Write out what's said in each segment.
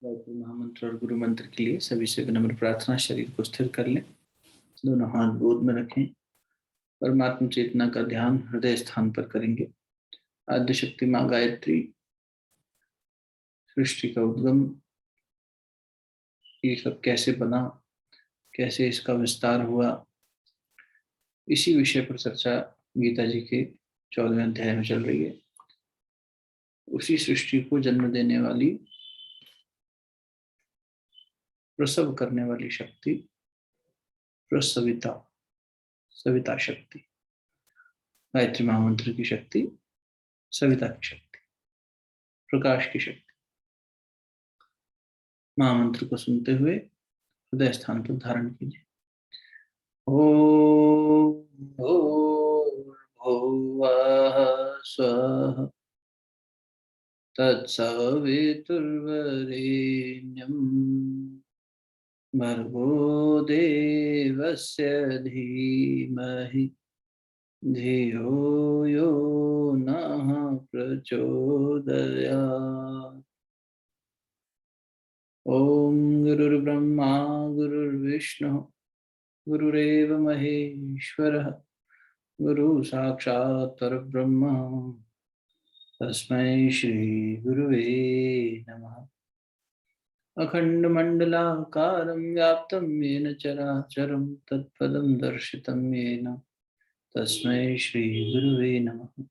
गायत्री महामंत्र और गुरु मंत्र के लिए सभी से विनम्र प्रार्थना, शरीर को स्थिर कर लें, दोनों हाथ गोद में रखें। परमात्म चेतना का ध्यान हृदय स्थान पर करेंगे। आद्य शक्ति माँ गायत्री, सृष्टि का उद्गम, ये सब कैसे बना, कैसे इसका विस्तार हुआ, इसी विषय पर चर्चा गीता जी के 14वें अध्याय में चल रही है। उसी सृष्टि को जन्म देने वाली, प्रसव करने वाली शक्ति, प्रसविता, सविता शक्ति, गायत्री महामंत्र की शक्ति, सविता की शक्ति, प्रकाश की शक्ति। महामंत्र को सुनते हुए हृदय स्थान पर धारण कीजिए। ओम भूर्भुवः स्वः तत्सवितुर्वरेण्यं भर्गो देवस्य धीमहि धियो यो नः प्रचोदयात्। ओम गुरुर्ब्रह्मा गुरुर्विष्णु गुरुरेव महेश्वरः गुरु साक्षात् परब्रह्म तस्मै श्री गुरुवे नमः। अखण्डमण्डलाकारं व्याप्तं येन चराचरं तत्पदं दर्शितं येन तस्मै श्री गुरुवे नमः।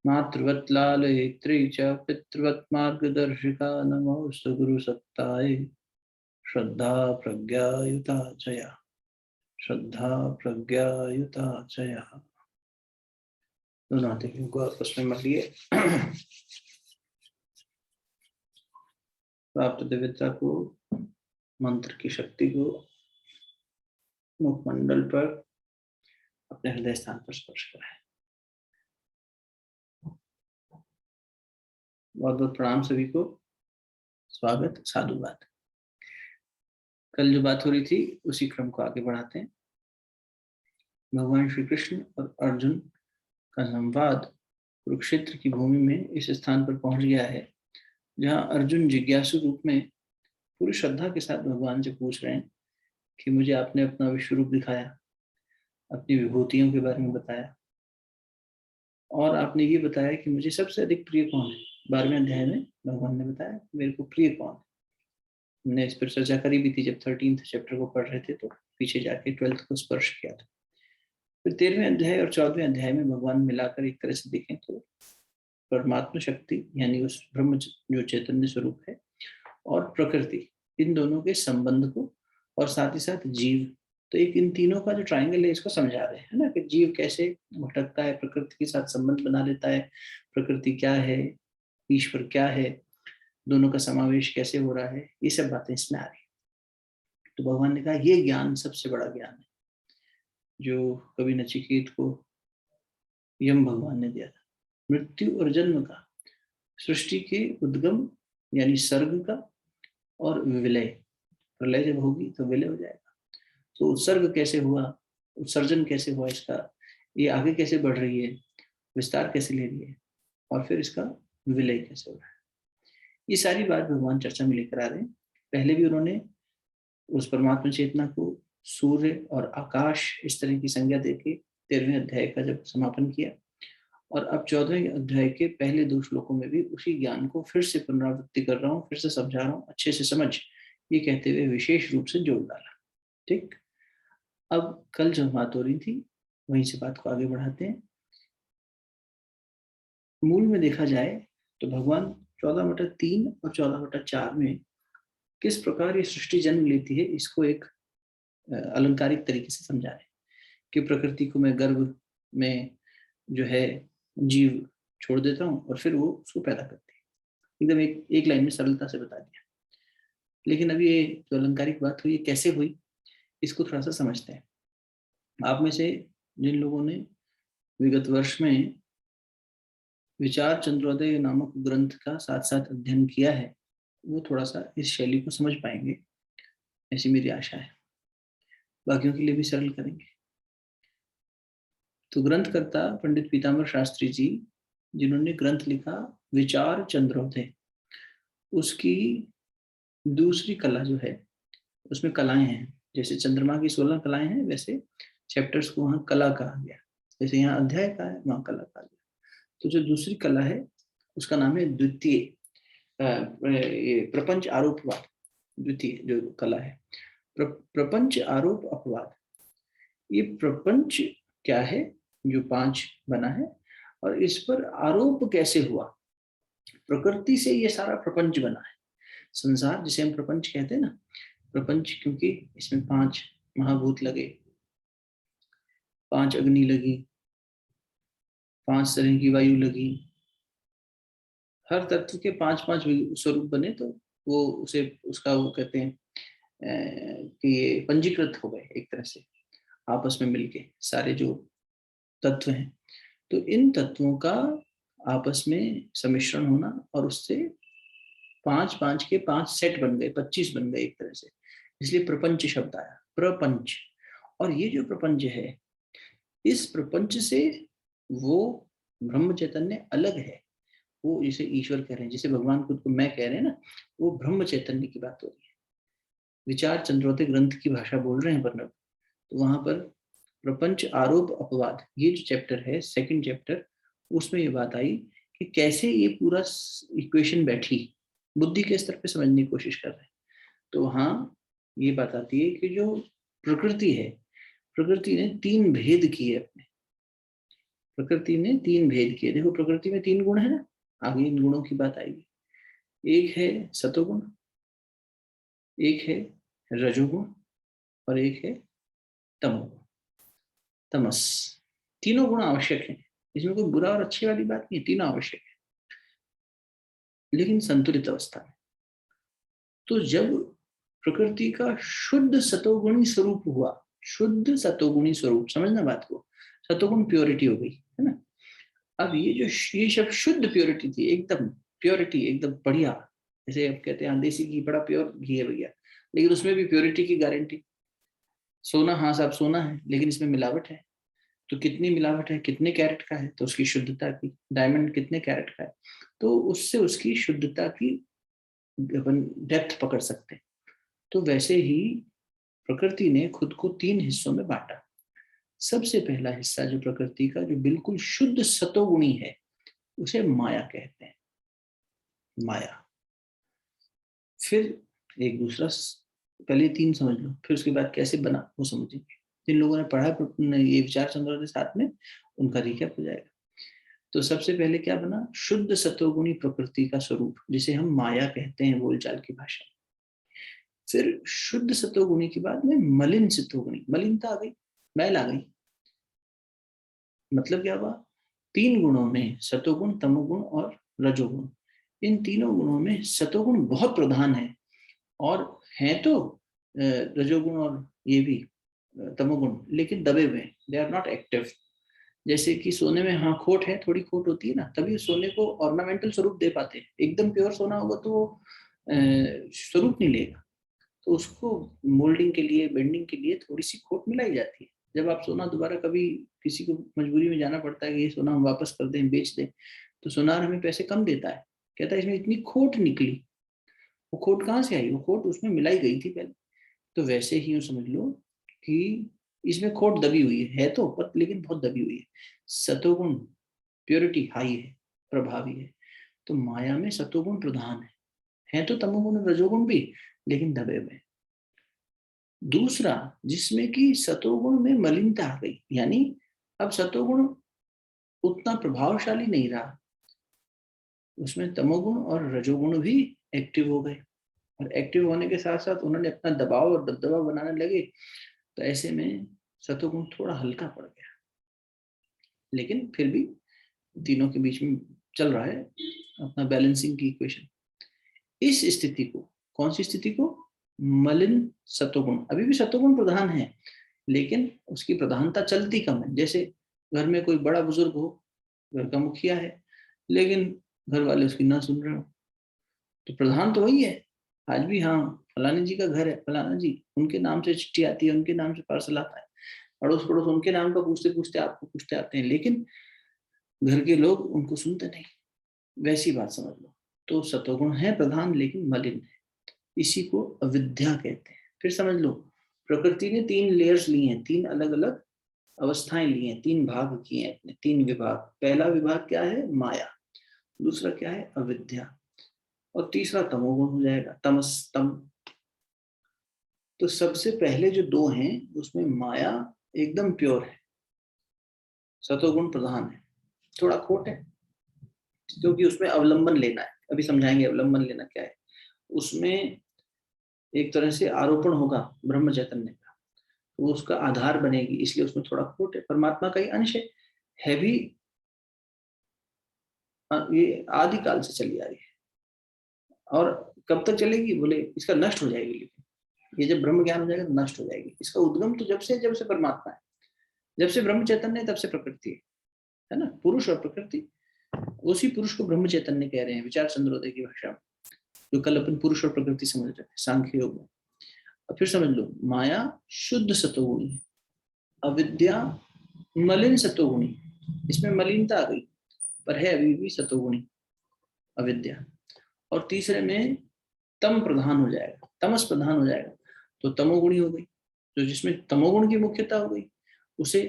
मातृवत् लालयित्री च पितृवत् मार्गदर्शिका नमोऽस्तु गुरुसत्तायै श्रद्धा प्रज्ञायुता च या, श्रद्धा प्रज्ञायुता च या। दोनों हाथों को आपस में मलिए। प्राप्त दिव्यता को, मंत्र की शक्ति को मुखमंडल पर, अपने हृदय स्थान पर स्पर्श कराएं। बहुत बहुत प्रणाम सभी को, स्वागत, साधुवाद। कल जो बात हो रही थी उसी क्रम को आगे बढ़ाते हैं। भगवान श्री कृष्ण और अर्जुन का संवाद कुरुक्षेत्र की भूमि में इस स्थान पर पहुंच गया है जहां अर्जुन जिज्ञासु रूप में पूरी श्रद्धा के साथ भगवान से पूछ रहे हैं कि मुझे आपने अपना विश्व रूप दिखाया, अपनी विभूतियों के बारे में बताया, और आपने ये बताया कि मुझे सबसे अधिक प्रिय कौन है। 12वें अध्याय में भगवान ने बताया मेरे को प्रिय कौन है। हमने इस पर चर्चा करी भी थी जब 13th चैप्टर को पढ़ रहे थे, तो पीछे जाके 12th को स्पर्श किया था। फिर 13वें अध्याय और 14वें अध्याय में भगवान मिलाकर एक तरह से देखें तो परमात्मा शक्ति यानी उस ब्रह्म जो चैतन्य स्वरूप है और प्रकृति, इन दोनों के संबंध को, और साथ ही साथ जीव, तो एक इन तीनों का जो ट्रायंगल है इसको समझा रहे हैं ना, कि जीव कैसे भटकता है, प्रकृति के साथ संबंध बना लेता है, प्रकृति क्या है, ईश्वर क्या है, दोनों का समावेश कैसे हो रहा है, ये सब बातें इसमें आ रही है। तो भगवान ने कहा ये ज्ञान सबसे बड़ा ज्ञान है जो कभी नचिकेत को यम भगवान ने दिया था। मृत्यु और जन्म का, सृष्टि के उद्गम यानी सर्ग का, और विलय, प्रलय जब होगी तो विलय हो जाएगा। तो उत्सर्ग कैसे हुआ, उत्सर्जन कैसे हुआ इसका, ये आगे कैसे बढ़ रही है, विस्तार कैसे ले रही है, और फिर इसका विलय कैसे हो रहा है, ये सारी बात भगवान चर्चा में लेकर आ रहे हैं। पहले भी उन्होंने उस परमात्मा चेतना को सूर्य और आकाश इस तरह की संज्ञा देके 13वें अध्याय का जब समापन किया, और अब 14वें अध्याय के पहले 2 श्लोकों में भी उसी ज्ञान को फिर से पुनरावृत्ति कर रहा हूँ, फिर से समझा रहा हूँ, अच्छे से समझ, ये कहते हुए विशेष रूप से जोड़ डाला। ठीक, अब कल जो बात हो रही थी वहीं से बात को आगे बढ़ाते हैं। मूल में देखा जाए तो भगवान 14/3 और 14/4 में किस प्रकार ये सृष्टि जन्म लेती है इसको एक अलंकारिक तरीके से समझा रहे हैं कि प्रकृति को मैं गर्भ में जो है जीव छोड़ देता हूँ और फिर वो उसको पैदा करती है। एकदम एक लाइन में सरलता से बता दिया। लेकिन अभी ये जो अलंकारिक बात हुई कैसे हुई इसको थोड़ा सा समझते हैं। आप में से जिन लोगों ने विगत वर्ष में विचार चंद्रोदय नामक ग्रंथ का साथ साथ अध्ययन किया है वो थोड़ा सा इस शैली को समझ पाएंगे, ऐसी मेरी आशा है। बाकियों के लिए भी सरल करेंगे। तो ग्रंथकर्ता पंडित पीताम्बर शास्त्री जी जिन्होंने ग्रंथ लिखा विचार चंद्रोदय, उसकी दूसरी कला जो है उसमें कलाएं हैं, जैसे चंद्रमा की 16 कलाएं हैं, वैसे चैप्टर्स को वहाँ कला कहा गया। जैसे यहाँ अध्याय का है, वहाँ कला कहा गया। तो जो दूसरी कला है उसका नाम है द्वितीय, ये प्रपंच आरोपवाद। द्वितीय जो कला है प्रपंच आरोप अपवाद। ये प्रपंच क्या है जो 5 बना है, और इस पर आरोप कैसे हुआ। प्रकृति से ये सारा प्रपंच बना है, संसार जिसे हम प्रपंच कहते हैं ना, प्रपंच क्योंकि इसमें 5 महाभूत लगे, 5 अग्नि लगी, 5 तरह की वायु लगी, हर तत्व के 5-5 स्वरूप बने, तो वो उसे उसका वो कहते हैं कि ये पंजीकृत हो गए एक तरह से आपस में मिलके सारे जो तत्व हैं। तो इन तत्वों का आपस में सम्मिश्रण होना, और उससे 5-5 के 5 सेट बन गए, 25 बन गए एक तरह से, इसलिए प्रपंच शब्द आया, प्रपंच। और ये जो प्रपंच है, इस प्रपंच से वो ब्रह्म चैतन्य अलग है। वो जिसे ईश्वर कह रहे हैं, जिसे भगवान खुद को मैं कह रहे हैं ना, वो ब्रह्म चैतन्य की बात हो रही है। विचार चंद्रोदय ग्रंथ की भाषा बोल रहे हैं पर, तो वहां पर प्रपंच आरोप अपवाद, ये जो चैप्टर है, सेकंड चैप्टर, उसमें ये बात आई कि कैसे ये पूरा इक्वेशन बैठी, बुद्धि के स्तर पे समझने की कोशिश कर रहे हैं। तो वहाँ ये बात आती है कि जो प्रकृति है, प्रकृति ने 3 भेद किए अपने, प्रकृति ने 3 भेद किए। देखो प्रकृति में 3 गुण है ना, आगे इन गुणों की बात आएगी। एक है सतोगुण, एक है रजोगुण, और एक है तमोगुण, तमस। तीनों गुण आवश्यक हैं, इसमें कोई बुरा और अच्छी वाली बात नहीं है, तीनों आवश्यक है, लेकिन संतुलित अवस्था में। तो जब प्रकृति का शुद्ध सतोगुणी स्वरूप हुआ, शुद्ध सतोगुणी स्वरूप, समझना बात को, सतोगुण प्योरिटी हो गई है ना। अब ये सब शुद्ध प्योरिटी थी, एकदम प्योरिटी, एकदम बढ़िया। जैसे अब कहते हैं देसी घी बड़ा प्योर घी है भैया, लेकिन उसमें भी प्योरिटी की गारंटी। सोना, हाँ साहब सोना है, लेकिन इसमें मिलावट है। तो कितनी मिलावट है, कितने कैरेट का है, तो उसकी शुद्धता की। डायमंड कितने कैरेट का है, तो उससे उसकी शुद्धता की अपन डेप्थ पकड़ सकते हैं। तो वैसे ही प्रकृति ने खुद को 3 हिस्सों में बांटा। सबसे पहला हिस्सा जो प्रकृति का जो बिल्कुल शुद्ध सतोगुणी है, उसे माया कहते हैं, माया। फिर एक दूसरा, पहले 3 समझ लो, फिर उसके बाद कैसे बना वो समझेंगे। जिन लोगों ने पढ़ा ये विचार चंद्र के साथ में, उनका रिकैप हो जाएगा। तो सबसे पहले क्या बना, शुद्ध सतोगुणी प्रकृति का स्वरूप, जिसे हम माया कहते हैं बोलचाल की भाषा। फिर शुद्ध सतोगुणी के बाद में मलिन सतोगुणी, मलिनता आ गई, मैल आ गई। मतलब क्या हुआ, 3 गुणों में सतोगुण, तमोगुण और रजोगुण, इन तीनों गुणों में सतोगुण बहुत प्रधान है, और है तो रजोगुण और ये भी तमोगुण, लेकिन दबे हुए हैं, दे आर नॉट एक्टिव। जैसे कि सोने में हाँ खोट है, थोड़ी खोट होती है ना, तभी सोने को ऑर्नामेंटल स्वरूप दे पाते हैं। एकदम प्योर सोना होगा तो वो स्वरूप नहीं लेगा, तो उसको मोल्डिंग के लिए, बेंडिंग के लिए थोड़ी सी खोट मिलाई जाती है। जब आप सोना दोबारा कभी किसी को मजबूरी में जाना पड़ता है कि ये सोना हम वापस कर दें, बेच दें, तो सोनार हमें पैसे कम देता है, कहता है इसमें इतनी खोट निकली। वो खोट कहाँ से आई, वो खोट उसमें मिलाई गई थी पहले। तो वैसे ही यूँ समझ लो कि इसमें खोट दबी हुई है तो पर, लेकिन बहुत दबी हुई है। सतोगुण प्योरिटी हाई है, प्रभावी है, तो माया में सतोगुण प्रधान है तो तमोगुण रजोगुण भी, लेकिन दबे हुए। दूसरा, जिसमें कि सतोगुण में मलिनता आ गई, यानी अब सतोगुण उतना प्रभावशाली नहीं रहा, उसमें तमोगुण और रजोगुण भी एक्टिव हो गए, और एक्टिव होने के साथ साथ उन्होंने अपना दबाव और दबदबा बनाने लगे। तो ऐसे में सतोगुण थोड़ा हल्का पड़ गया, लेकिन फिर भी तीनों के बीच में चल रहा है अपना बैलेंसिंग की इक्वेशन। इस स्थिति को, कौन सी स्थिति को, मलिन सतोगुण, अभी भी सतोगुण प्रधान है, लेकिन उसकी प्रधानता चलती कम है। जैसे घर में कोई बड़ा बुजुर्ग हो, घर का मुखिया है, लेकिन घर वाले उसकी ना सुन रहे हो, तो प्रधान तो वही है आज भी। हाँ फलाने जी का घर है, फलाना जी, उनके नाम से चिट्ठी आती है, उनके नाम से पार्सल आता है, अड़ोस पड़ोस उनके नाम का पूछते पूछते आपको पूछते आते हैं, लेकिन घर के लोग उनको सुनते नहीं। वैसी बात समझ लो। तो सतोगुण है प्रधान, लेकिन मलिन है। इसी को अविद्या कहते हैं। फिर समझ लो, प्रकृति ने 3 लेयर्स ली हैं, 3 अलग अलग अवस्थाएं ली हैं, 3 भाग किए हैं अपने, 3 विभाग। पहला विभाग क्या है? माया। दूसरा क्या है? अविद्या। और तीसरा तमोगुण हो जाएगा, तमस तम। तो सबसे पहले जो 2 हैं उसमें माया एकदम प्योर है, सतोगुण प्रधान है। थोड़ा खोट है क्योंकि उसमें अवलंबन लेना है, अभी समझाएंगे अवलंबन लेना क्या है। उसमें एक तरह से आरोपण होगा ब्रह्म चैतन्य का, तो वो उसका आधार बनेगी, इसलिए उसमें थोड़ा खोट है। परमात्मा का ही अंश है भी, ये आदि काल से चली आ रही है। और कब तक चलेगी? बोले इसका नष्ट हो जाएगी, लेकिन ये जब ब्रह्म ज्ञान हो जाएगा तो नष्ट हो जाएगी। इसका उद्गम तो जब से परमात्मा है, जब से ब्रह्म चैतन्य है तब से प्रकृति है ना, पुरुष और प्रकृति। उसी पुरुष को ब्रह्म चैतन्य कह रहे हैं विचार चंद्रोदय की भाषा में, जो कल अपन पुरुष और प्रकृति समझ रहे थे सांख्य योग में। अब फिर समझ लो, माया शुद्ध सतोगुणी है, अविद्या मलिन सतोगुणी, इसमें मलिनता आ गई पर है अभी भी सतोगुणी अविद्या। और तीसरे में तम प्रधान हो जाएगा, तमस प्रधान हो जाएगा, तो तमोगुणी हो गई। तो जिसमें तमोगुण की मुख्यता हो गई उसे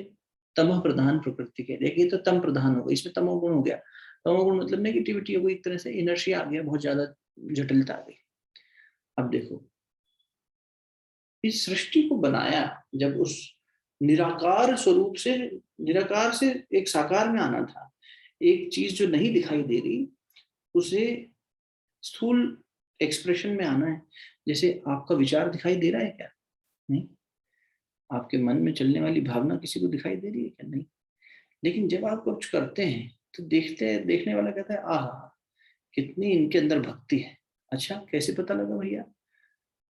तमः प्रधान प्रकृति कह देगी। तो तम प्रधान हो गई, इसमें तमोगुण हो गया। तमोगुण मतलब नेगेटिविटी हो गई, एक तरह से इनर्शिया आ गया, बहुत ज्यादा जटिलता आ गई। अब देखो, इस सृष्टि को बनाया जब उस निराकार स्वरूप से, निराकार से एक साकार में आना था। एक चीज जो नहीं दिखाई दे रही उसे स्थूल एक्सप्रेशन में आना है। जैसे आपका विचार दिखाई दे रहा है क्या? नहीं। आपके मन में चलने वाली भावना किसी को दिखाई दे रही है क्या? नहीं। लेकिन जब आप कुछ करते हैं तो देखने वाला कहता है आहा, कितनी इनके अंदर भक्ति है। अच्छा, कैसे पता लगा भैया?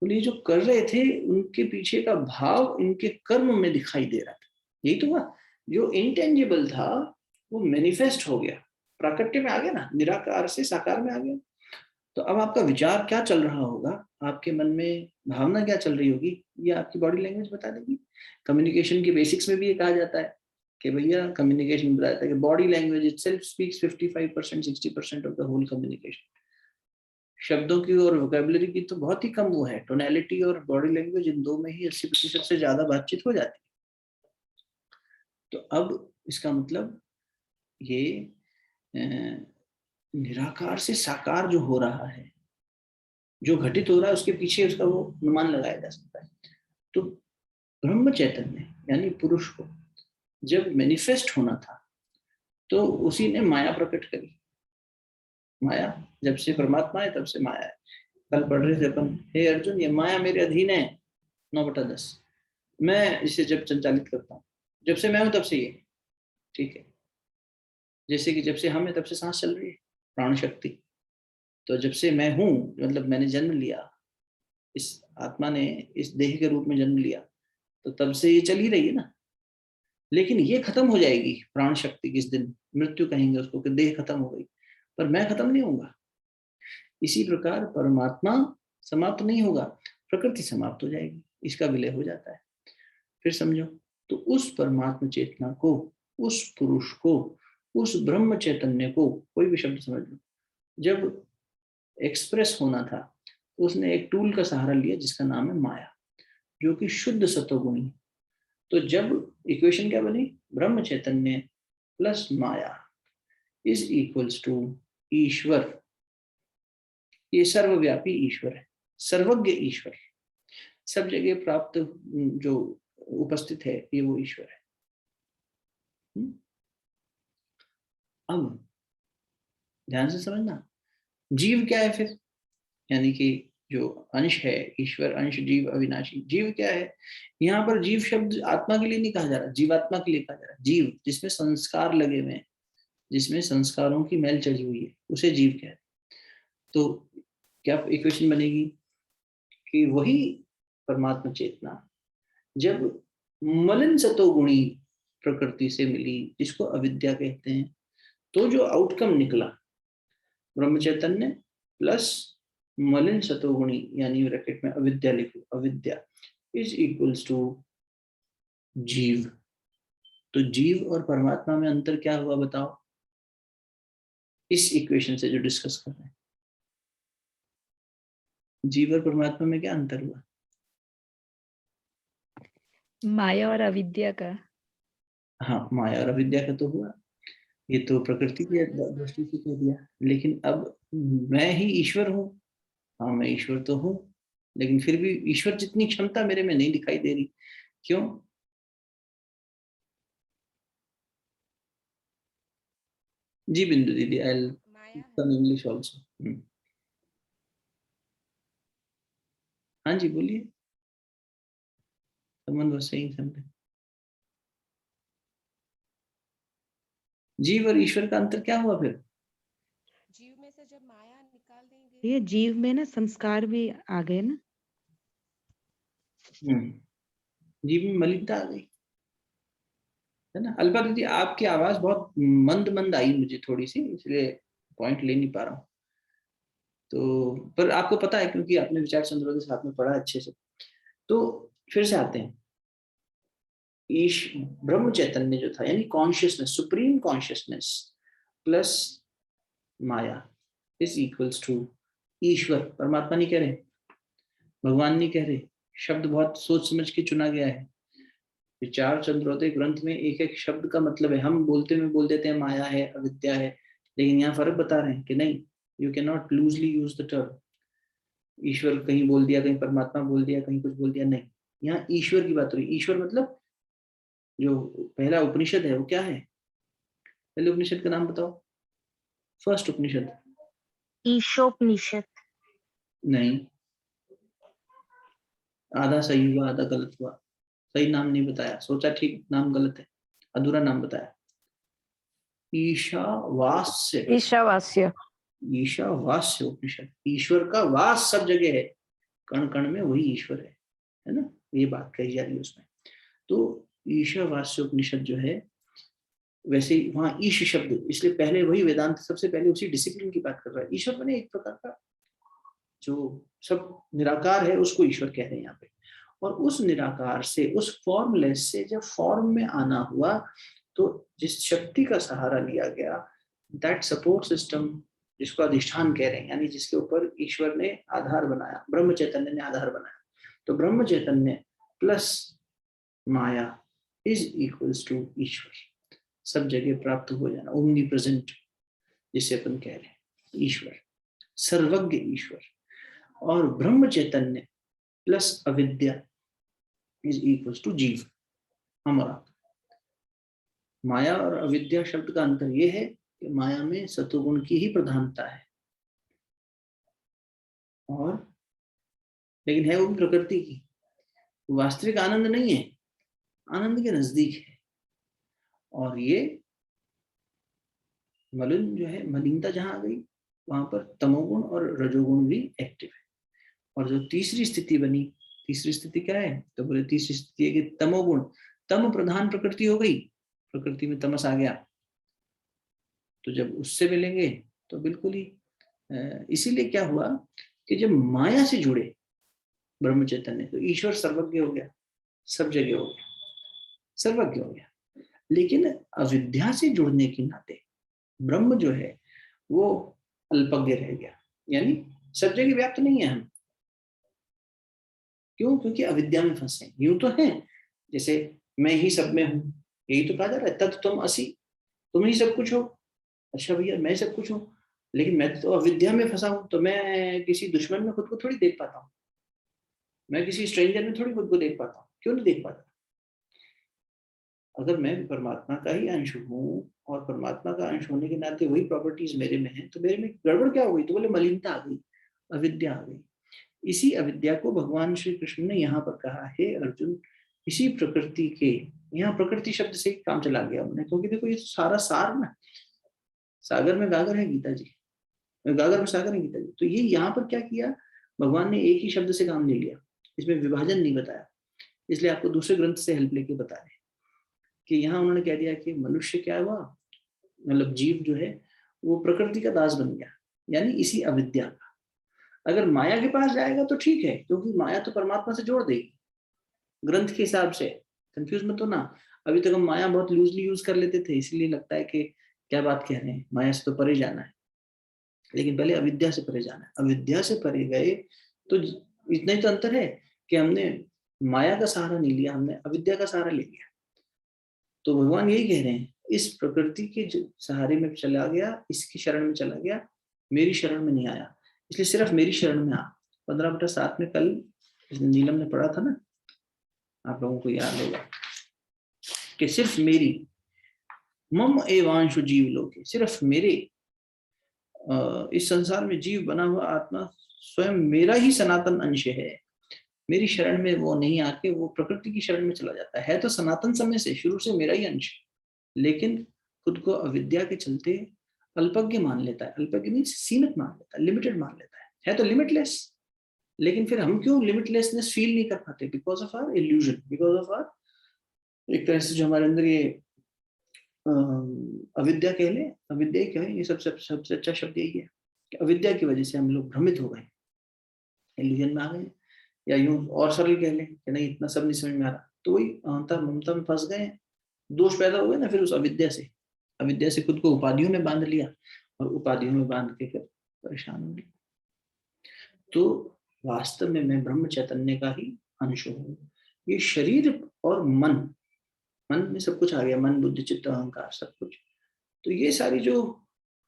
बोले जो कर रहे थे उनके पीछे का भाव इनके कर्म में दिखाई दे रहा था। यही तो हुआ, जो इंटेंजिबल था वो मैनिफेस्ट हो गया, प्राकट्य में आ गया ना, निराकार से साकार में आ गया। तो अब आपका विचार क्या चल रहा होगा, आपके मन में भावना क्या चल रही होगी, ये आपकी बॉडी लैंग्वेज बता देगी। कम्युनिकेशन के बेसिक्स में भी ये कहा जाता है कि भैया, कम्युनिकेशन बताया था कि body language itself speaks 55% 60% of the whole communication. शब्दों की और वोकेबुलरी की तो बहुत ही कम वो है, टोनैलिटी और बॉडी लैंग्वेज, इन दो में ही 80% से ज्यादा बातचीत हो जाती है। तो अब इसका मतलब ये निराकार से साकार जो हो रहा है, जो घटित हो रहा है, उसके पीछे उसका वो अनुमान लगाया जा सकता है। तो ब्रह्म चैतन्य यानी पुरुष को जब मैनिफेस्ट होना था तो उसी ने माया प्रकट करी। माया जब से परमात्मा है तब से माया है। कल पढ़ रहे थे अपन, हे अर्जुन ये माया मेरे अधीन है 9/10, मैं इसे जब संचालित करता हूँ, जब से मैं हूं तब से ये, ठीक है। जैसे कि जब से हम है तब से सांस चल रही है, प्राण शक्ति। तो जब से मैं हूं मतलब मैंने जन्म लिया, इस आत्मा ने इस देह के रूप में जन्म लिया, तो तब से ये चल ही रही है ना। लेकिन ये खत्म हो जाएगी प्राण शक्ति किस दिन, मृत्यु कहेंगे उसको कि देह खत्म हो गई, पर मैं खत्म नहीं होऊंगा। इसी प्रकार परमात्मा समाप्त नहीं होगा, प्रकृति समाप्त हो जाएगी, इसका विलय हो जाता है। फिर समझो, तो उस परमात्मा चेतना को, उस पुरुष को, उस ब्रह्म चैतन्य को, कोई भी शब्द समझ लो, जब एक्सप्रेस होना था उसने एक टूल का सहारा लिया जिसका नाम है माया, जो कि शुद्ध सतोगुणी। तो जब इक्वेशन क्या बनी, ब्रह्म चैतन्य प्लस माया इज इक्वल्स टू ईश्वर। ये सर्वव्यापी ईश्वर है, सर्वज्ञ ईश्वर, सब जगह प्राप्त जो उपस्थित है, ये वो ईश्वर है। अब ध्यान से समझना, जीव क्या है फिर, यानी कि जो अंश है, ईश्वर अंश जीव अविनाशी, जीव क्या है? यहाँ पर जीव शब्द आत्मा के लिए नहीं कहा जा रहा, जीवात्मा के लिए कहा जा रहा है। जीव जिसमें संस्कार लगे हुए हैं, जिसमें संस्कारों की मैल चढ़ी हुई है, उसे जीव कहते हैं। तो क्या इक्वेशन बनेगी कि वही परमात्मा चेतना जब मलिन सतोगुणी प्रकृति से मिली, जिसको अविद्या कहते हैं, तो जो आउटकम निकला ब्रह्म चैतन्य प्लस मलिन सतोगुणी, यानी ब्रैकेट में अविद्या लिखो, अविद्या इज इक्वल्स टू जीव। तो जीव और परमात्मा में अंतर क्या हुआ बताओ, इस इक्वेशन से जो डिस्कस कर रहे हैं। जीव और परमात्मा में क्या अंतर हुआ? माया और अविद्या का। हाँ, माया और अविद्या का तो हुआ, ये तो प्रकृति की दृष्टि से कह दिया। लेकिन अब मैं ही ईश्वर हूँ। हाँ, मैं ईश्वर तो हूँ, लेकिन फिर भी ईश्वर जितनी क्षमता मेरे में नहीं दिखाई दे रही। क्यों? जी बिंदु दीदी, आई कम इंग्लिश ऑल्सो। हाँ जी, बोलिए। someone was saying something। जीव और ईश्वर का अंतर क्या हुआ फिर? जीव में से जब माया निकाल देंगे, ये जीव में ना संस्कार भी आ गए ना। जीव में मलिनता आ गई, है ना। अल्पा दीदी, आपकी आवाज बहुत मंद मंद आई मुझे थोड़ी सी, इसलिए पॉइंट ले नहीं पा रहा हूँ। तो पर आपको पता है, क्योंकि आपने विचार चंद्रों के साथ में पढ़ा अच्छे से। तो फिर से आते हैं, ईश ब्रह्म चैतन्य जो था, यानी कॉन्शियसनेस, सुप्रीम कॉन्शियसनेस प्लस माया इज इक्वल्स टू ईश्वर। परमात्मा नहीं कह रहे, भगवान नहीं कह रहे, शब्द बहुत सोच समझ के चुना गया है। विचार चंद्रोदय ग्रंथ में एक एक शब्द का मतलब है। हम बोलते में बोल देते हैं माया है, अविद्या है, लेकिन यहाँ फर्क बता रहे हैं कि नहीं, you can not loosely use the term. ईश्वर कहीं बोल दिया, कहीं परमात्मा बोल दिया, कहीं कुछ बोल दिया, नहीं। यहाँ ईश्वर की बात हो रही। ईश्वर मतलब जो पहला उपनिषद है वो क्या है? पहले उपनिषद का नाम बताओ, फर्स्ट उपनिषद। ईशोपनिषद। नहीं, आधा सही हुआ आधा गलत हुआ। सही नाम नहीं बताया, सोचा ठीक, नाम गलत है, अधूरा नाम बताया। ईशावास्य। ईशावास्य। ईशावास्य उपनिषद। ईश्वर का वास सब जगह है, कण कण में वही ईश्वर है ना, ये बात कही जा रही है उसमें। तो ईशावास्य उपनिषद जो है, वैसे वहां ईश शब्द, इसलिए पहले वही वेदांत सबसे पहले उसी डिसिप्लिन की बात कर रहा है। ईश्वर मैंने एक प्रकार का जो सब निराकार है उसको ईश्वर कह रहे हैं यहाँ पे। और उस निराकार से, उस फॉर्मलेस से जब फॉर्म में आना हुआ, तो जिस शक्ति का सहारा लिया गया, दैट सपोर्ट सिस्टम, जिसको अधिष्ठान कह रहे हैं, यानी जिसके ऊपर ईश्वर ने आधार बनाया, ब्रह्म चैतन्य ने आधार बनाया। तो ब्रह्म चैतन्य प्लस माया इज इक्वल्स टू ईश्वर। सब जगह प्राप्त हो जाना, ओमनी प्रेजेंट जिसे अपन कह रहे हैं, ईश्वर, सर्वज्ञ ईश्वर। और ब्रह्म चैतन्य प्लस अविद्या इज इक्वल्स टू जीव, हमारा। माया और अविद्या शब्द का अंतर यह है कि माया में सत्वगुण की ही प्रधानता है, और लेकिन है वो भी प्रकृति की। वास्तविक आनंद नहीं है, आनंद के नजदीक है। और ये मलिन जो है, मलिनता जहां आ गई, वहां पर तमोगुण और रजोगुण भी एक्टिव है। और जो तीसरी स्थिति बनी, तीसरी स्थिति क्या है? तो बोले तीसरी स्थिति है कि तमोगुण, तम प्रधान प्रकृति हो गई, प्रकृति में तमस आ गया। तो जब उससे मिलेंगे तो बिल्कुल ही इसीलिए क्या हुआ कि जब माया से जुड़े ब्रह्म चैतन्य, तो ईश्वर सर्वज्ञ हो गया, सब जगह हो गया, सर्वज्ञ हो गया। लेकिन अविद्या से जुड़ने के नाते ब्रह्म जो है वो अल्पज्ञ रह गया, यानी सब जगह व्याप्त नहीं है हम। क्यों? क्योंकि अविद्या में फंसे। यूं तो है जैसे मैं ही सब में हूं, यही तो कहा जा रहा है, तत् तुम असि, तुम ही सब कुछ हो। अच्छा भैया, मैं सब कुछ हूँ, लेकिन मैं तो अविद्या में फंसा हूं, तो मैं किसी दुश्मन में खुद को थोड़ी देख पाता हूँ, मैं किसी स्ट्रेंजर में थोड़ी खुद को देख पाता हूँ। क्यों नहीं देख पाता? अगर मैं परमात्मा का ही अंश हूँ, और परमात्मा का अंश होने के नाते वही प्रॉपर्टीज मेरे में है, तो मेरे में गड़बड़ क्या हो गई? तो बोले मलिनता आ गई, अविद्या आ गई। इसी अविद्या को भगवान श्री कृष्ण ने यहाँ पर कहा, हे अर्जुन, इसी प्रकृति के, यहाँ प्रकृति शब्द से ही काम चला गया उन्होंने, क्योंकि देखो ये तो सारा सार ना, सागर में गागर है गीता जी, गागर में सागर है गीता जी। तो ये यहाँ पर क्या किया भगवान ने? एक ही शब्द से काम ले लिया, इसमें विभाजन नहीं बताया। इसलिए आपको दूसरे ग्रंथ से हेल्प लेके बता रहे हैं कि यहाँ उन्होंने कह दिया कि मनुष्य क्या हुआ, मतलब जीव जो है वो प्रकृति का दास बन गया, यानी इसी अविद्या का। अगर माया के पास जाएगा तो ठीक है, क्योंकि माया तो परमात्मा से जोड़ देगी ग्रंथ के हिसाब से। कंफ्यूज मत हो ना, अभी तक हम माया बहुत लूजली यूज कर लेते थे, इसलिए लगता है कि क्या बात कह रहे हैं, माया से तो परे जाना है। लेकिन पहले अविद्या से परे जाना है। अविद्या से परे गए तो इतना ही तो अंतर है कि हमने माया का सहारा नहीं लिया, हमने अविद्या का सहारा ले लिया। तो भगवान यही कह रहे हैं, इस प्रकृति के सहारे में चला गया, इसकी शरण में चला गया, मेरी शरण में नहीं आया, इसलिए सिर्फ मेरी शरण में आ। 15/7 में कल नीलम ने पढ़ा था ना, आप लोगों को याद होगा कि सिर्फ मेरी मम एवांशु जीव लोके, सिर्फ मेरे इस संसार में जीव बना हुआ आत्मा स्वयं मेरा ही सनातन अंश है। मेरी शरण में वो नहीं आके वो प्रकृति की शरण में चला जाता है तो सनातन समय से शुरू से मेरा ही अंश, लेकिन खुद को अविद्या के चलते अल्पज्ञ मान लेता है। अल्पज्ञ मीन्स सीमित मान लेता है, लिमिटेड मान लेता है तो लिमिटलेस। लेकिन फिर हम क्यों लिमिटलेसनेस फील नहीं कर पाते? Because of our illusion, because of our एक तरह से जो हमारे अंदर ये अविद्या कह ले, अविद्या क्या है, ये सबसे अच्छा शब्द यही है कि अविद्या की वजह से हम लोग भ्रमित हो गए, इल्यूजन में आ गए, या यूं और सरल कह लें कि नहीं इतना सब नहीं समझ में आ रहा, तो वही अहंता ममता में फंस गए, दोष पैदा हो गए ना। फिर उस अविद्या से खुद को उपाधियों में बांध लिया और उपाधियों में बांध के फिर परेशान हो गए। तो वास्तव में मैं ब्रह्म चैतन्य का ही अंश हूँ। ये शरीर और मन में सब कुछ आ गया, मन बुद्धि चित्त अहंकार सब कुछ। तो ये सारी जो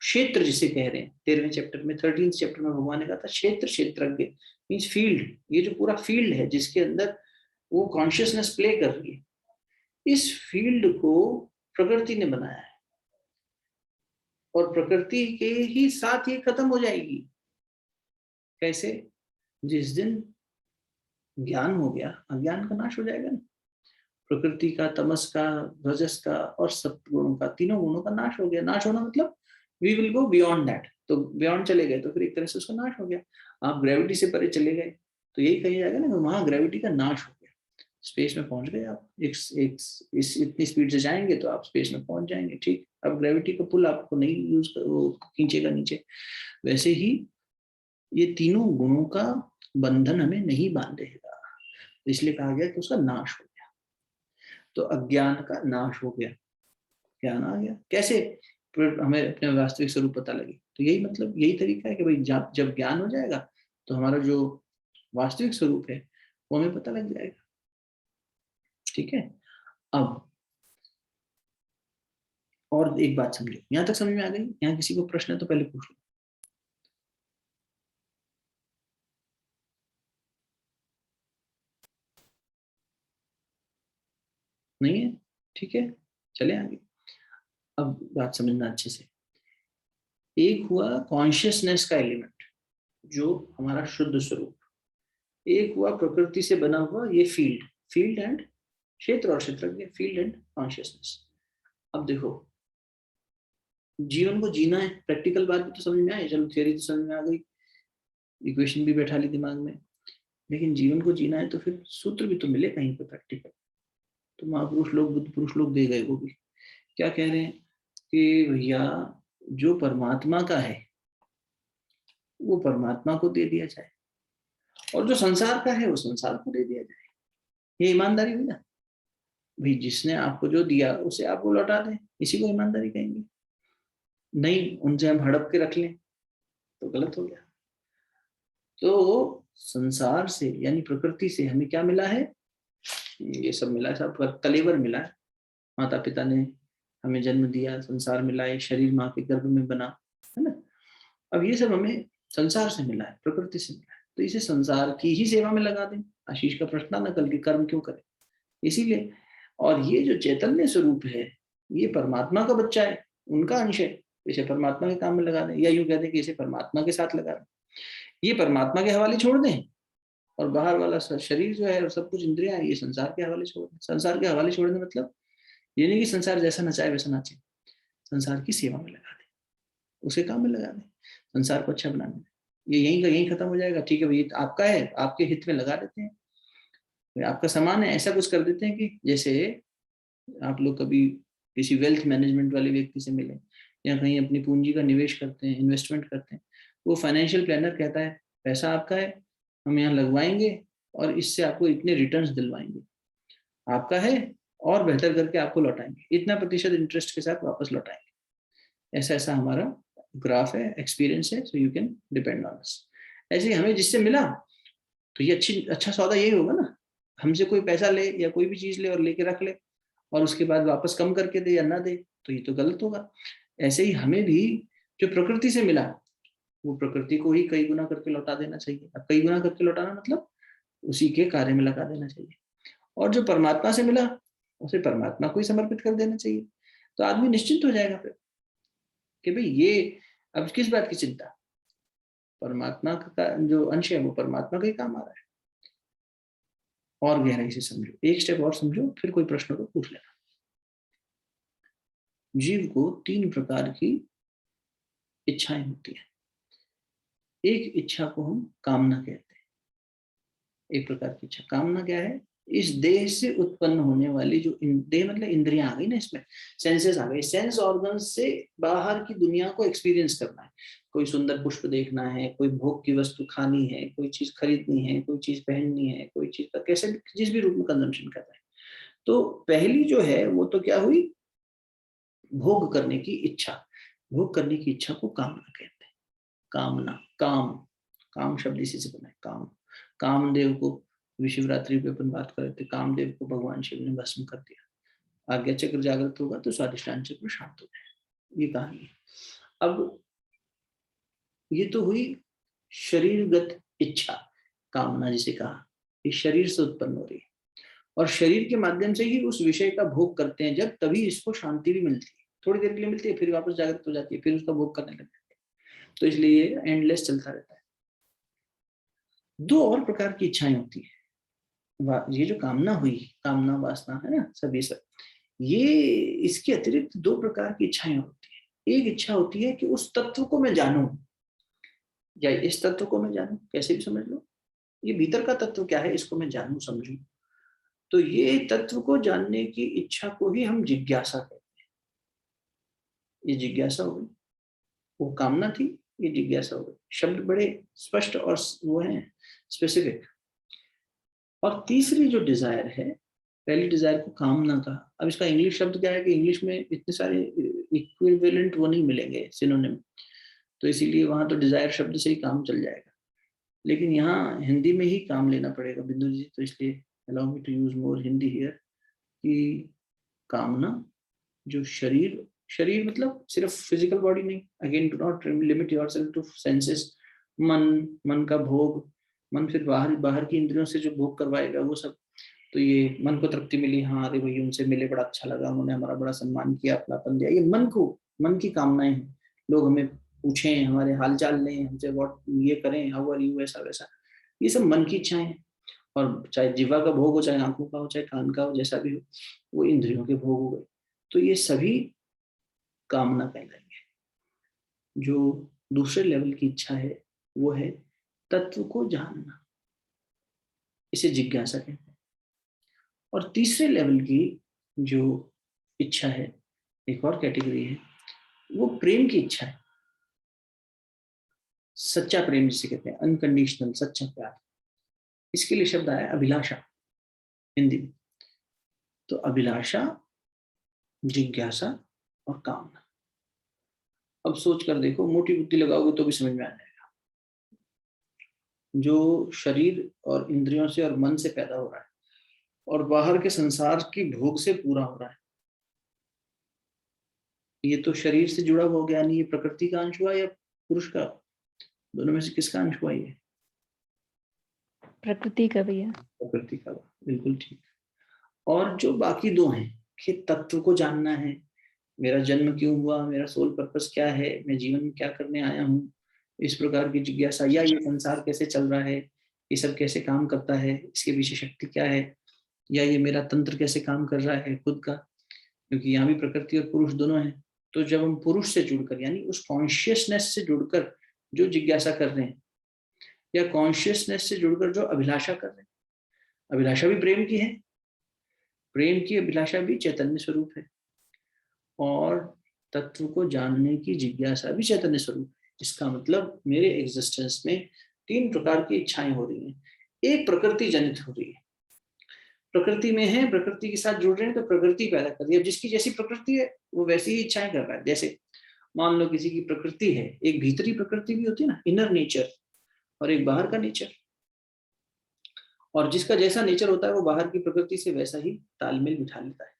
क्षेत्र जिसे कह रहे हैं 13वें चैप्टर में, 13th चैप्टर में भगवान ने कहा था क्षेत्र, क्षेत्रज्ञ मीन्स फील्ड। ये जो पूरा फील्ड है जिसके अंदर वो कॉन्शियसनेस प्ले कर रही है, इस फील्ड को प्रकृति ने बनाया है और प्रकृति के ही साथ ये खत्म हो जाएगी। कैसे? जिस दिन ज्ञान हो गया, अज्ञान का नाश हो जाएगा ना। प्रकृति का, तमस का, रजस का और सत्गुणों का, तीनों गुणों का नाश हो गया। नाश होना मतलब we will go beyond that. तो बियॉन्ड चले गए तो फिर एक तरह से उसका नाश हो गया। आप ग्रेविटी से परे चले गए तो यही कही जाएगा ना, वहां ग्रेविटी का नाश हो गया, स्पेस में पहुंच गए आप। इतनी स्पीड से जाएंगे तो आप स्पेस में पहुंच जाएंगे, ठीक। अब ग्रेविटी का पुल आपको नहीं यूज खींचेगा नीचे। वैसे ही ये तीनों गुणों का बंधन हमें नहीं बांधेगा, इसलिए कहा गया कि उसका नाश हो गया। तो अज्ञान का नाश हो गया, ज्ञान आ गया। कैसे? फिर हमें अपने वास्तविक स्वरूप पता लगे। तो यही मतलब, यही तरीका है कि भाई जब ज्ञान हो जाएगा तो हमारा जो वास्तविक स्वरूप है वो हमें पता लग जाएगा, ठीक है। अब और एक बात समझो, यहां तक समझ में आ गई? यहाँ किसी को प्रश्न है तो पहले पूछ लो। नहीं है? ठीक है, चले आगे। अब बात समझना अच्छे से। एक हुआ कॉन्शियसनेस का एलिमेंट जो हमारा शुद्ध स्वरूप, एक हुआ प्रकृति से बना हुआ ये फील्ड एंड क्षेत्र और क्षेत्रज्ञ, फील्ड एंड कॉन्शियसनेस। अब देखो, जीवन को जीना है, प्रैक्टिकल बात भी तो समझ में आई, चलो थियरी तो समझ में आ गई, इक्वेशन भी बैठा ली दिमाग में, लेकिन जीवन को जीना है तो फिर सूत्र भी तो मिले कहीं पे प्रैक्टिकल। तो महापुरुष लोग, बुद्ध पुरुष लोग दे गए, वो भी क्या कह रहे हैं कि भैया जो परमात्मा का है वो परमात्मा को दे दिया जाए और जो संसार का है वो संसार को दे दिया जाए। ये ईमानदारी हुई ना भाई, जिसने आपको जो दिया उसे आपको लौटा दें, इसी को ईमानदारी कहेंगे। नहीं, उनसे हम हड़प के रख लें तो गलत हो गया। तो संसार से यानी प्रकृति से हमें क्या मिला है? ये सब मिला है, सब कलेवर मिला है। माता पिता ने हमें जन्म दिया, संसार मिला है, शरीर माँ के गर्भ में बना, है ना। अब ये सब हमें संसार से मिला है, प्रकृति से मिला है, तो इसे संसार की ही सेवा में लगा दें। आशीष का प्रश्न न कल के कर्म क्यों करें, इसीलिए। और ये जो चैतन्य स्वरूप है ये परमात्मा का बच्चा है, उनका अंश है, इसे परमात्मा के काम में लगा दें, या यूं कहते हैं कि इसे परमात्मा के साथ लगा दें। ये परमात्मा के हवाले छोड़ दें और बाहर वाला शरीर जो है और सब कुछ इंद्रियां ये संसार के हवाले छोड़ दें। संसार के हवाले छोड़ने मतलब ये नहीं कि संसार जैसा नचाए वैसा नाचे, संसार की सेवा में लगा दें, उसे काम में लगा दें, संसार को अच्छा बनाने में। ये यहीं खत्म हो जाएगा। ठीक है भाई, आपका है, आपके हित में लगा देते हैं, आपका सामान है, ऐसा कुछ कर देते हैं कि जैसे आप लोग कभी किसी वेल्थ मैनेजमेंट वाले व्यक्ति से मिले या कहीं अपनी पूंजी का निवेश करते हैं, इन्वेस्टमेंट करते हैं, वो फाइनेंशियल प्लानर कहता है पैसा आपका है, हम यहाँ लगवाएंगे और इससे आपको इतने रिटर्न्स दिलवाएंगे, आपका है और बेहतर करके आपको लौटाएंगे, इतना प्रतिशत इंटरेस्ट के साथ वापस लौटाएंगे। ऐसा ऐसा हमारा ग्राफ है, एक्सपीरियंस है, so you can depend on us. ऐसे हमें जिससे मिला तो ये अच्छा सौदा यही होगा ना, हमसे कोई पैसा ले या कोई भी चीज ले और लेके रख ले और उसके बाद वापस कम करके दे या ना दे, तो ये तो गलत होगा। ऐसे ही हमें भी जो प्रकृति से मिला वो प्रकृति को ही कई गुना करके लौटा देना चाहिए। अब कई गुना करके लौटाना मतलब उसी के कार्य में लगा देना चाहिए। और जो परमात्मा से मिला उसे परमात्मा को ही समर्पित कर देना चाहिए। तो आदमी निश्चिंत हो जाएगा फिर कि भाई ये अब किस बात की चिंता, परमात्मा का जो अंश है वो परमात्मा का ही काम आ रहा है। और गहराई से समझो, एक स्टेप और समझो, फिर कोई प्रश्न हो तो पूछ लेना। जीव को 3 प्रकार की इच्छाएं होती है। एक इच्छा को हम कामना कहते हैं। एक प्रकार की इच्छा, कामना क्या है? इस देह से उत्पन्न होने वाली जो देह मतलब इंद्रियां आ गई ना, इसमें सेंसेस आ गए, सेंस ऑर्गन से बाहर की दुनिया को एक्सपीरियंस करना है। कोई सुंदर पुष्प देखना है, कोई भोग की वस्तु खानी है, कोई चीज खरीदनी है, कोई चीज पहननी है, कोई चीज का कैसे जिस भी रूप में कंजम्पशन करना है। तो पहली जो है वो तो क्या हुई? भोग करने की इच्छा। भोग करने की इच्छा को कामना कहते हैं। कामना, काम, काम शब्द इसी से बना है, काम। कामदेव को विशिवरात्रि पे अपन बात कर रहे थे, कामदेव को भगवान शिव ने भस्म कर दिया। आज्ञा चक्र जागृत होगा तो स्वादिष्टान चक्र शांत हो जाए, ये कहानी है। अब ये तो हुई शरीरगत इच्छा, कामना जिसे कहा, ये शरीर से उत्पन्न हो रही है और शरीर के माध्यम से ही उस विषय का भोग करते हैं जब, तभी इसको शांति भी मिलती है। थोड़ी देर के लिए मिलती है, फिर वापस जागृत हो जाती है, फिर उसका भोग करने लग जाती है। तो इसलिए एंडलेस चलता रहता है। 2 और प्रकार की इच्छाएं होती है। ये जो कामना हुई, कामना वासना है ना, सभी सब, ये इसके अतिरिक्त 2 प्रकार की इच्छाएं होती है। एक इच्छा होती है कि उस तत्व को मैं जानूं, या इस तत्व को मैं जानूं, कैसे भी समझ लो, ये भीतर का तत्व क्या है इसको मैं जानूं समझूं। तो ये तत्व को जानने की इच्छा को ही हम जिज्ञासा कहते हैं। ये जिज्ञासा हो गई, वो कामना थी, ये जिज्ञासा हो गई। शब्द बड़े स्पष्ट और वो है स्पेसिफिक। और तीसरी जो डिजायर है, पहली डिजायर को कामना कहा। अब इसका इंग्लिश शब्द क्या है कि इंग्लिश में इतने सारे इक्विवेलेंट वो नहीं मिलेंगे, सिनोनिम, तो इसीलिए वहां तो डिजायर शब्द से ही काम चल जाएगा। लेकिन यहाँ हिंदी में ही काम लेना पड़ेगा बिंदु जी, तो इसलिए allow me to use more Hindi here. कि कामना जो शरीर मतलब सिर्फ फिजिकल बॉडी नहीं, again do not limit yourself to senses. मन का भोग, मन फिर बाहर की इंद्रियों से जो भोग करवाएगा वो सब। तो ये मन को तृप्ति मिली, हाँ अरे भाई उनसे मिले, बड़ा अच्छा लगा, उन्होंने हमारा बड़ा सम्मान किया, अपनापन दिया, ये मन की कामनाएं हैं। लोग हमें पूछें, हमारे हालचाल लें, हमसे व्हाट ये करें, हाउ आर यू, ऐसा वैसा, ये सब मन की इच्छाएं हैं। और चाहे जीवा का भोग हो, चाहे आंखों का हो, चाहे कान का हो, जैसा भी हो, वो इंद्रियों के भोग हो गए। तो ये सभी कामना कहलाएंगे। जो दूसरे लेवल की इच्छा है वो है तत्व को जानना, इसे जिज्ञासा कहते हैं। और तीसरे लेवल की जो इच्छा है, एक और कैटेगरी है, वो प्रेम की इच्छा है। सच्चा प्रेम जिसे कहते हैं, अनकंडीशनल, सच्चा प्यार। इसके लिए शब्द आया अभिलाषा हिंदी में। तो अभिलाषा, जिज्ञासा और कामना। अब सोच कर देखो, मोटी बुद्धि लगाओगे तो भी समझ में आ जाएगा। जो शरीर और इंद्रियों से और मन से पैदा हो रहा है और बाहर के संसार की भोग से पूरा हो रहा है, ये तो शरीर से जुड़ा हुआ ज्ञान, ये प्रकृति का अंश हुआ या पुरुष का? दोनों में से किसका अंश हुआ? ये प्रकृति का भैया। प्रकृति का, बिल्कुल ठीक। और जो बाकी 2 हैं कि तत्व को जानना है, मेरा जन्म क्यों हुआ, मेरा सोल पर्पस क्या है, मैं जीवन में क्या करने आया हूँ, इस प्रकार की जिज्ञासा, या ये संसार कैसे चल रहा है, ये सब कैसे काम करता है, इसके पीछे शक्ति क्या है, या ये मेरा तंत्र कैसे काम कर रहा है खुद का, क्योंकि यहाँ भी प्रकृति और पुरुष दोनों हैं। तो जब हम पुरुष से जुड़कर, यानी उस कॉन्शियसनेस से जुड़कर जो जिज्ञासा कर रहे हैं, या कॉन्शियसनेस से जुड़कर जो अभिलाषा कर रहे हैं, अभिलाषा भी प्रेम की है, प्रेम की अभिलाषा भी चैतन्य स्वरूप है, और तत्व को जानने की जिज्ञासा भी चैतन्य स्वरूप है। इसका मतलब मेरे एग्जिस्टेंस में 3 प्रकार की इच्छाएं हो रही हैं। एक प्रकृति जनित हो रही है, प्रकृति में है, प्रकृति के साथ जुड़ रहे हैं तो प्रकृति पैदा कर रही है। जिसकी जैसी प्रकृति है वो वैसी ही इच्छाएं कर रहा है। जैसे मान लो किसी की प्रकृति है, एक भीतरी प्रकृति भी होती है ना, इनर नेचर, और एक बाहर का नेचर। और जिसका जैसा नेचर होता है वो बाहर की प्रकृति से वैसा ही तालमेल बिठा लेता है।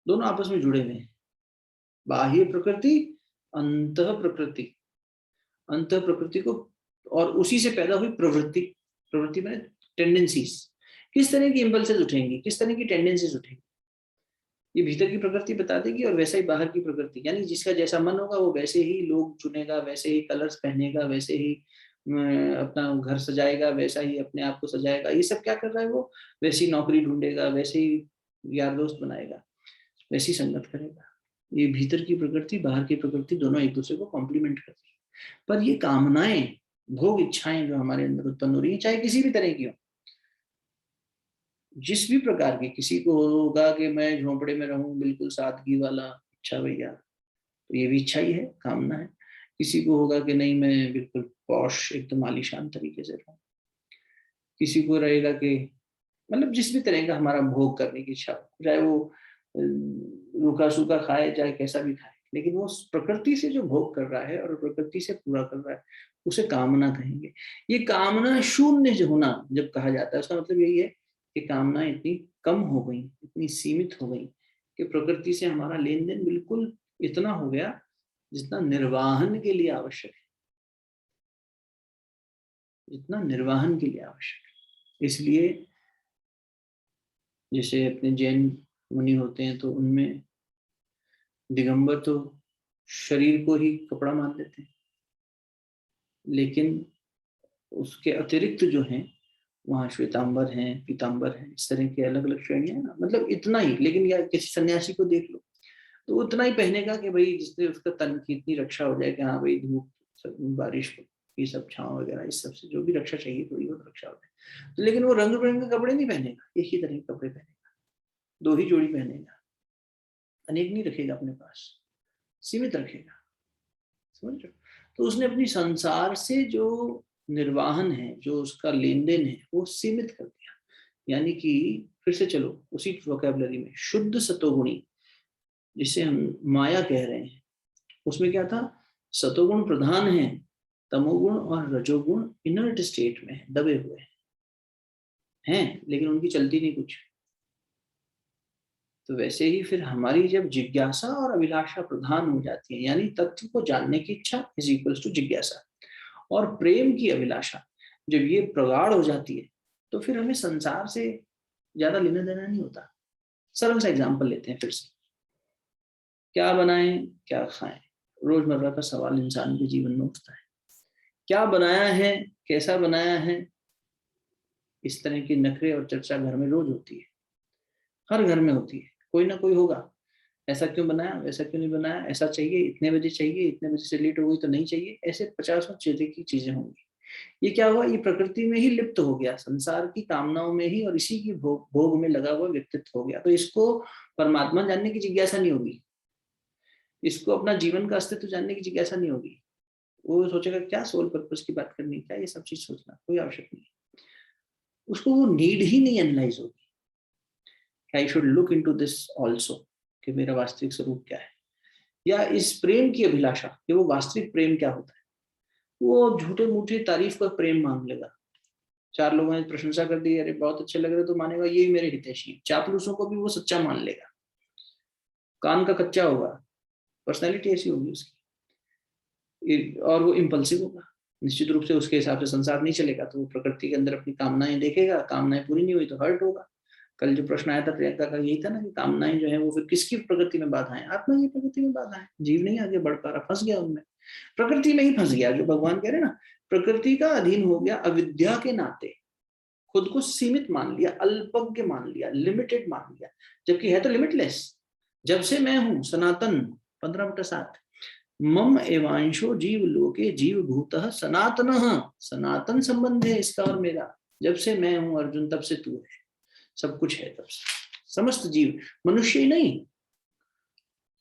दोनों आपस में जुड़े हुए हैं, बाह्य प्रकृति, अंतः प्रकृति, अंतः प्रकृति को, और उसी से पैदा हुई प्रवृत्ति। प्रवृत्ति में टेंडेंसीज, किस तरह की इंपल्सेस उठेंगी, किस तरह की टेंडेंसीज उठेंगी, ये भीतर की प्रकृति बता देगी, और वैसा ही बाहर की प्रकृति, यानी जिसका जैसा मन होगा वो वैसे ही लोग चुनेगा, वैसे ही कलर्स पहनेगा, वैसे ही अपना घर सजाएगा, वैसा ही अपने आप को सजाएगा। ये सब क्या कर रहा है वो, वैसी नौकरी ढूंढेगा, वैसे ही यार दोस्त बनाएगा, वैसी संगत करेगा। ये भीतर की प्रकृति, बाहर की प्रकृति दोनों एक दूसरे को कॉम्प्लीमेंट करती है। पर ये कामनाएं, भोग इच्छाएं जो हमारे अंदर उत्पन्न हो रही है, चाहे किसी भी तरह की हो, जिस भी प्रकार की, किसी को होगा कि मैं झोंपड़े में रहूं बिल्कुल सादगी वाला, अच्छा भैया, तो ये भी इच्छा ही है, कामना है। किसी को होगा कि नहीं मैं बिल्कुल पॉश एकदम आलीशान तरीके से रहूं, किसी को रहेगा कि मतलब जिस भी तरह का हमारा भोग करने की इच्छा, चाहे वो रूखा सूखा खाए, चाहे कैसा भी खाए, लेकिन वो प्रकृति से जो भोग कर रहा है और प्रकृति से पूरा कर रहा है, उसे कामना कहेंगे। ये कामना शून्य जो होना जब कहा जाता है, उसका मतलब यही है कि कामना इतनी कम हो गई, इतनी सीमित हो गई कि प्रकृति से हमारा लेन देन बिल्कुल इतना हो गया जितना निर्वाहन के लिए आवश्यक है, जितना निर्वाहन के लिए आवश्यक है। इसलिए जैसे अपने जैन मुनि होते हैं तो उनमें दिगंबर तो शरीर को ही कपड़ा मान लेते हैं, लेकिन उसके अतिरिक्त जो हैं वहाँ श्वेतांबर हैं, पीतांबर हैं, इस तरह की अलग अलग श्रेणियां हैं ना, मतलब इतना ही। लेकिन या किसी सन्यासी को देख लो तो उतना ही पहनेगा कि भाई जिससे उसका तन की इतनी रक्षा हो जाए कि हाँ भाई धूप, बारिश, ये सब छांव वगैरह, इस सब से जो भी रक्षा चाहिए थोड़ी बहुत रक्षा हो जाए। तो लेकिन वो रंग बिरंगे कपड़े नहीं पहनेगा, एक ही तरह के कपड़े पहनेगा, दो ही जोड़ी पहनेगा, अनेक नहीं रखेगा अपने पास, सीमित रखेगा, समझ रहे हो? तो उसने अपनी संसार से जो निर्वाहन है, जो उसका लेन देन है, वो सीमित कर दिया। यानी कि फिर से चलो उसी वोकैबुलरी में, शुद्ध सतोगुणी जिसे हम माया कह रहे हैं, उसमें क्या था, सतोगुण प्रधान है, तमोगुण और रजोगुण इनर्ट स्टेट में है, दबे हुए हैं, लेकिन उनकी चलती नहीं कुछ। तो वैसे ही फिर हमारी जब जिज्ञासा और अभिलाषा प्रधान हो जाती है, यानी तत्व को जानने की इच्छा इज इक्वल्स टू जिज्ञासा, और प्रेम की अभिलाषा जब ये प्रगाढ़ हो जाती है, तो फिर हमें संसार से ज्यादा लेना देना नहीं होता। सरल सा एग्जाम्पल लेते हैं फिर से, क्या बनाएं क्या खाएं, रोजमर्रा का सवाल इंसान के जीवन में उठता है। क्या बनाया है, कैसा बनाया है, इस तरह की नखरे और चर्चा घर में रोज होती है, हर घर में होती है। कोई ना कोई होगा, ऐसा क्यों बनाया, वैसा क्यों नहीं बनाया, ऐसा चाहिए, इतने बजे चाहिए, इतने बजे से लेट हो गई तो नहीं चाहिए, ऐसे 50 चीजें की चीजें होंगी। ये क्या हुआ, ये प्रकृति में ही लिप्त हो गया, संसार की कामनाओं में ही और इसी की भोग में लगा हुआ व्यक्तित्व हो गया। तो इसको परमात्मा जानने की जिज्ञासा नहीं होगी, इसको अपना जीवन का अस्तित्व जानने की जिज्ञासा नहीं होगी। वो सोचेगा क्या सोल पर्पस की बात करनी, क्या ये सब चीज सोचना, कोई आवश्यक नहीं, उसको वो नीड ही नहीं एनालाइज होगी। I should look into this also, कि मेरा वास्तविक स्वरूप क्या है, या इस प्रेम की अभिलाषा कि वो वास्तविक प्रेम क्या होता है। वो झूठे मूठे तारीफ का प्रेम मांग लेगा, 4 लोगों ने प्रशंसा कर दी, अरे बहुत अच्छे लग रहे, तो मानेगा ये मेरे हितैषी। चापलूसों को भी वो सच्चा मान लेगा, कान का कच्चा होगा, पर्सनैलिटी ऐसी होगी उसकी, और वो इम्पल्सिव होगा। निश्चित रूप से उसके हिसाब से संसार नहीं चलेगा, तो वो प्रकृति के अंदर अपनी कामनाएं देखेगा, कामनाएं पूरी नहीं हुई तो हर्ट होगा। कल जो प्रश्न आया था प्रियंका का, यही था ना कि कामनाएं जो है वो फिर किसकी प्रकृति में बाधा है, आत्मा की प्रकृति में बाधा है। जीव नहीं आगे बढ़ पा रहा, फंस गया उनमें, प्रकृति में ही फंस गया। जो भगवान कह रहे हैं ना, प्रकृति का अधीन हो गया अविद्या के नाते, खुद को सीमित मान लिया, अल्पज्ञ मान लिया, लिमिटेड मान लिया, जबकि है तो लिमिटलेस। जब से मैं हूं सनातन, 15/7, मम एवांशो जीव लोके जीव भूतः सनातन, सनातन संबंध है इसका और मेरा। जब से मैं हूं अर्जुन, तब से तू है, सब कुछ है तब से। समस्त जीव, मनुष्य ही नहीं,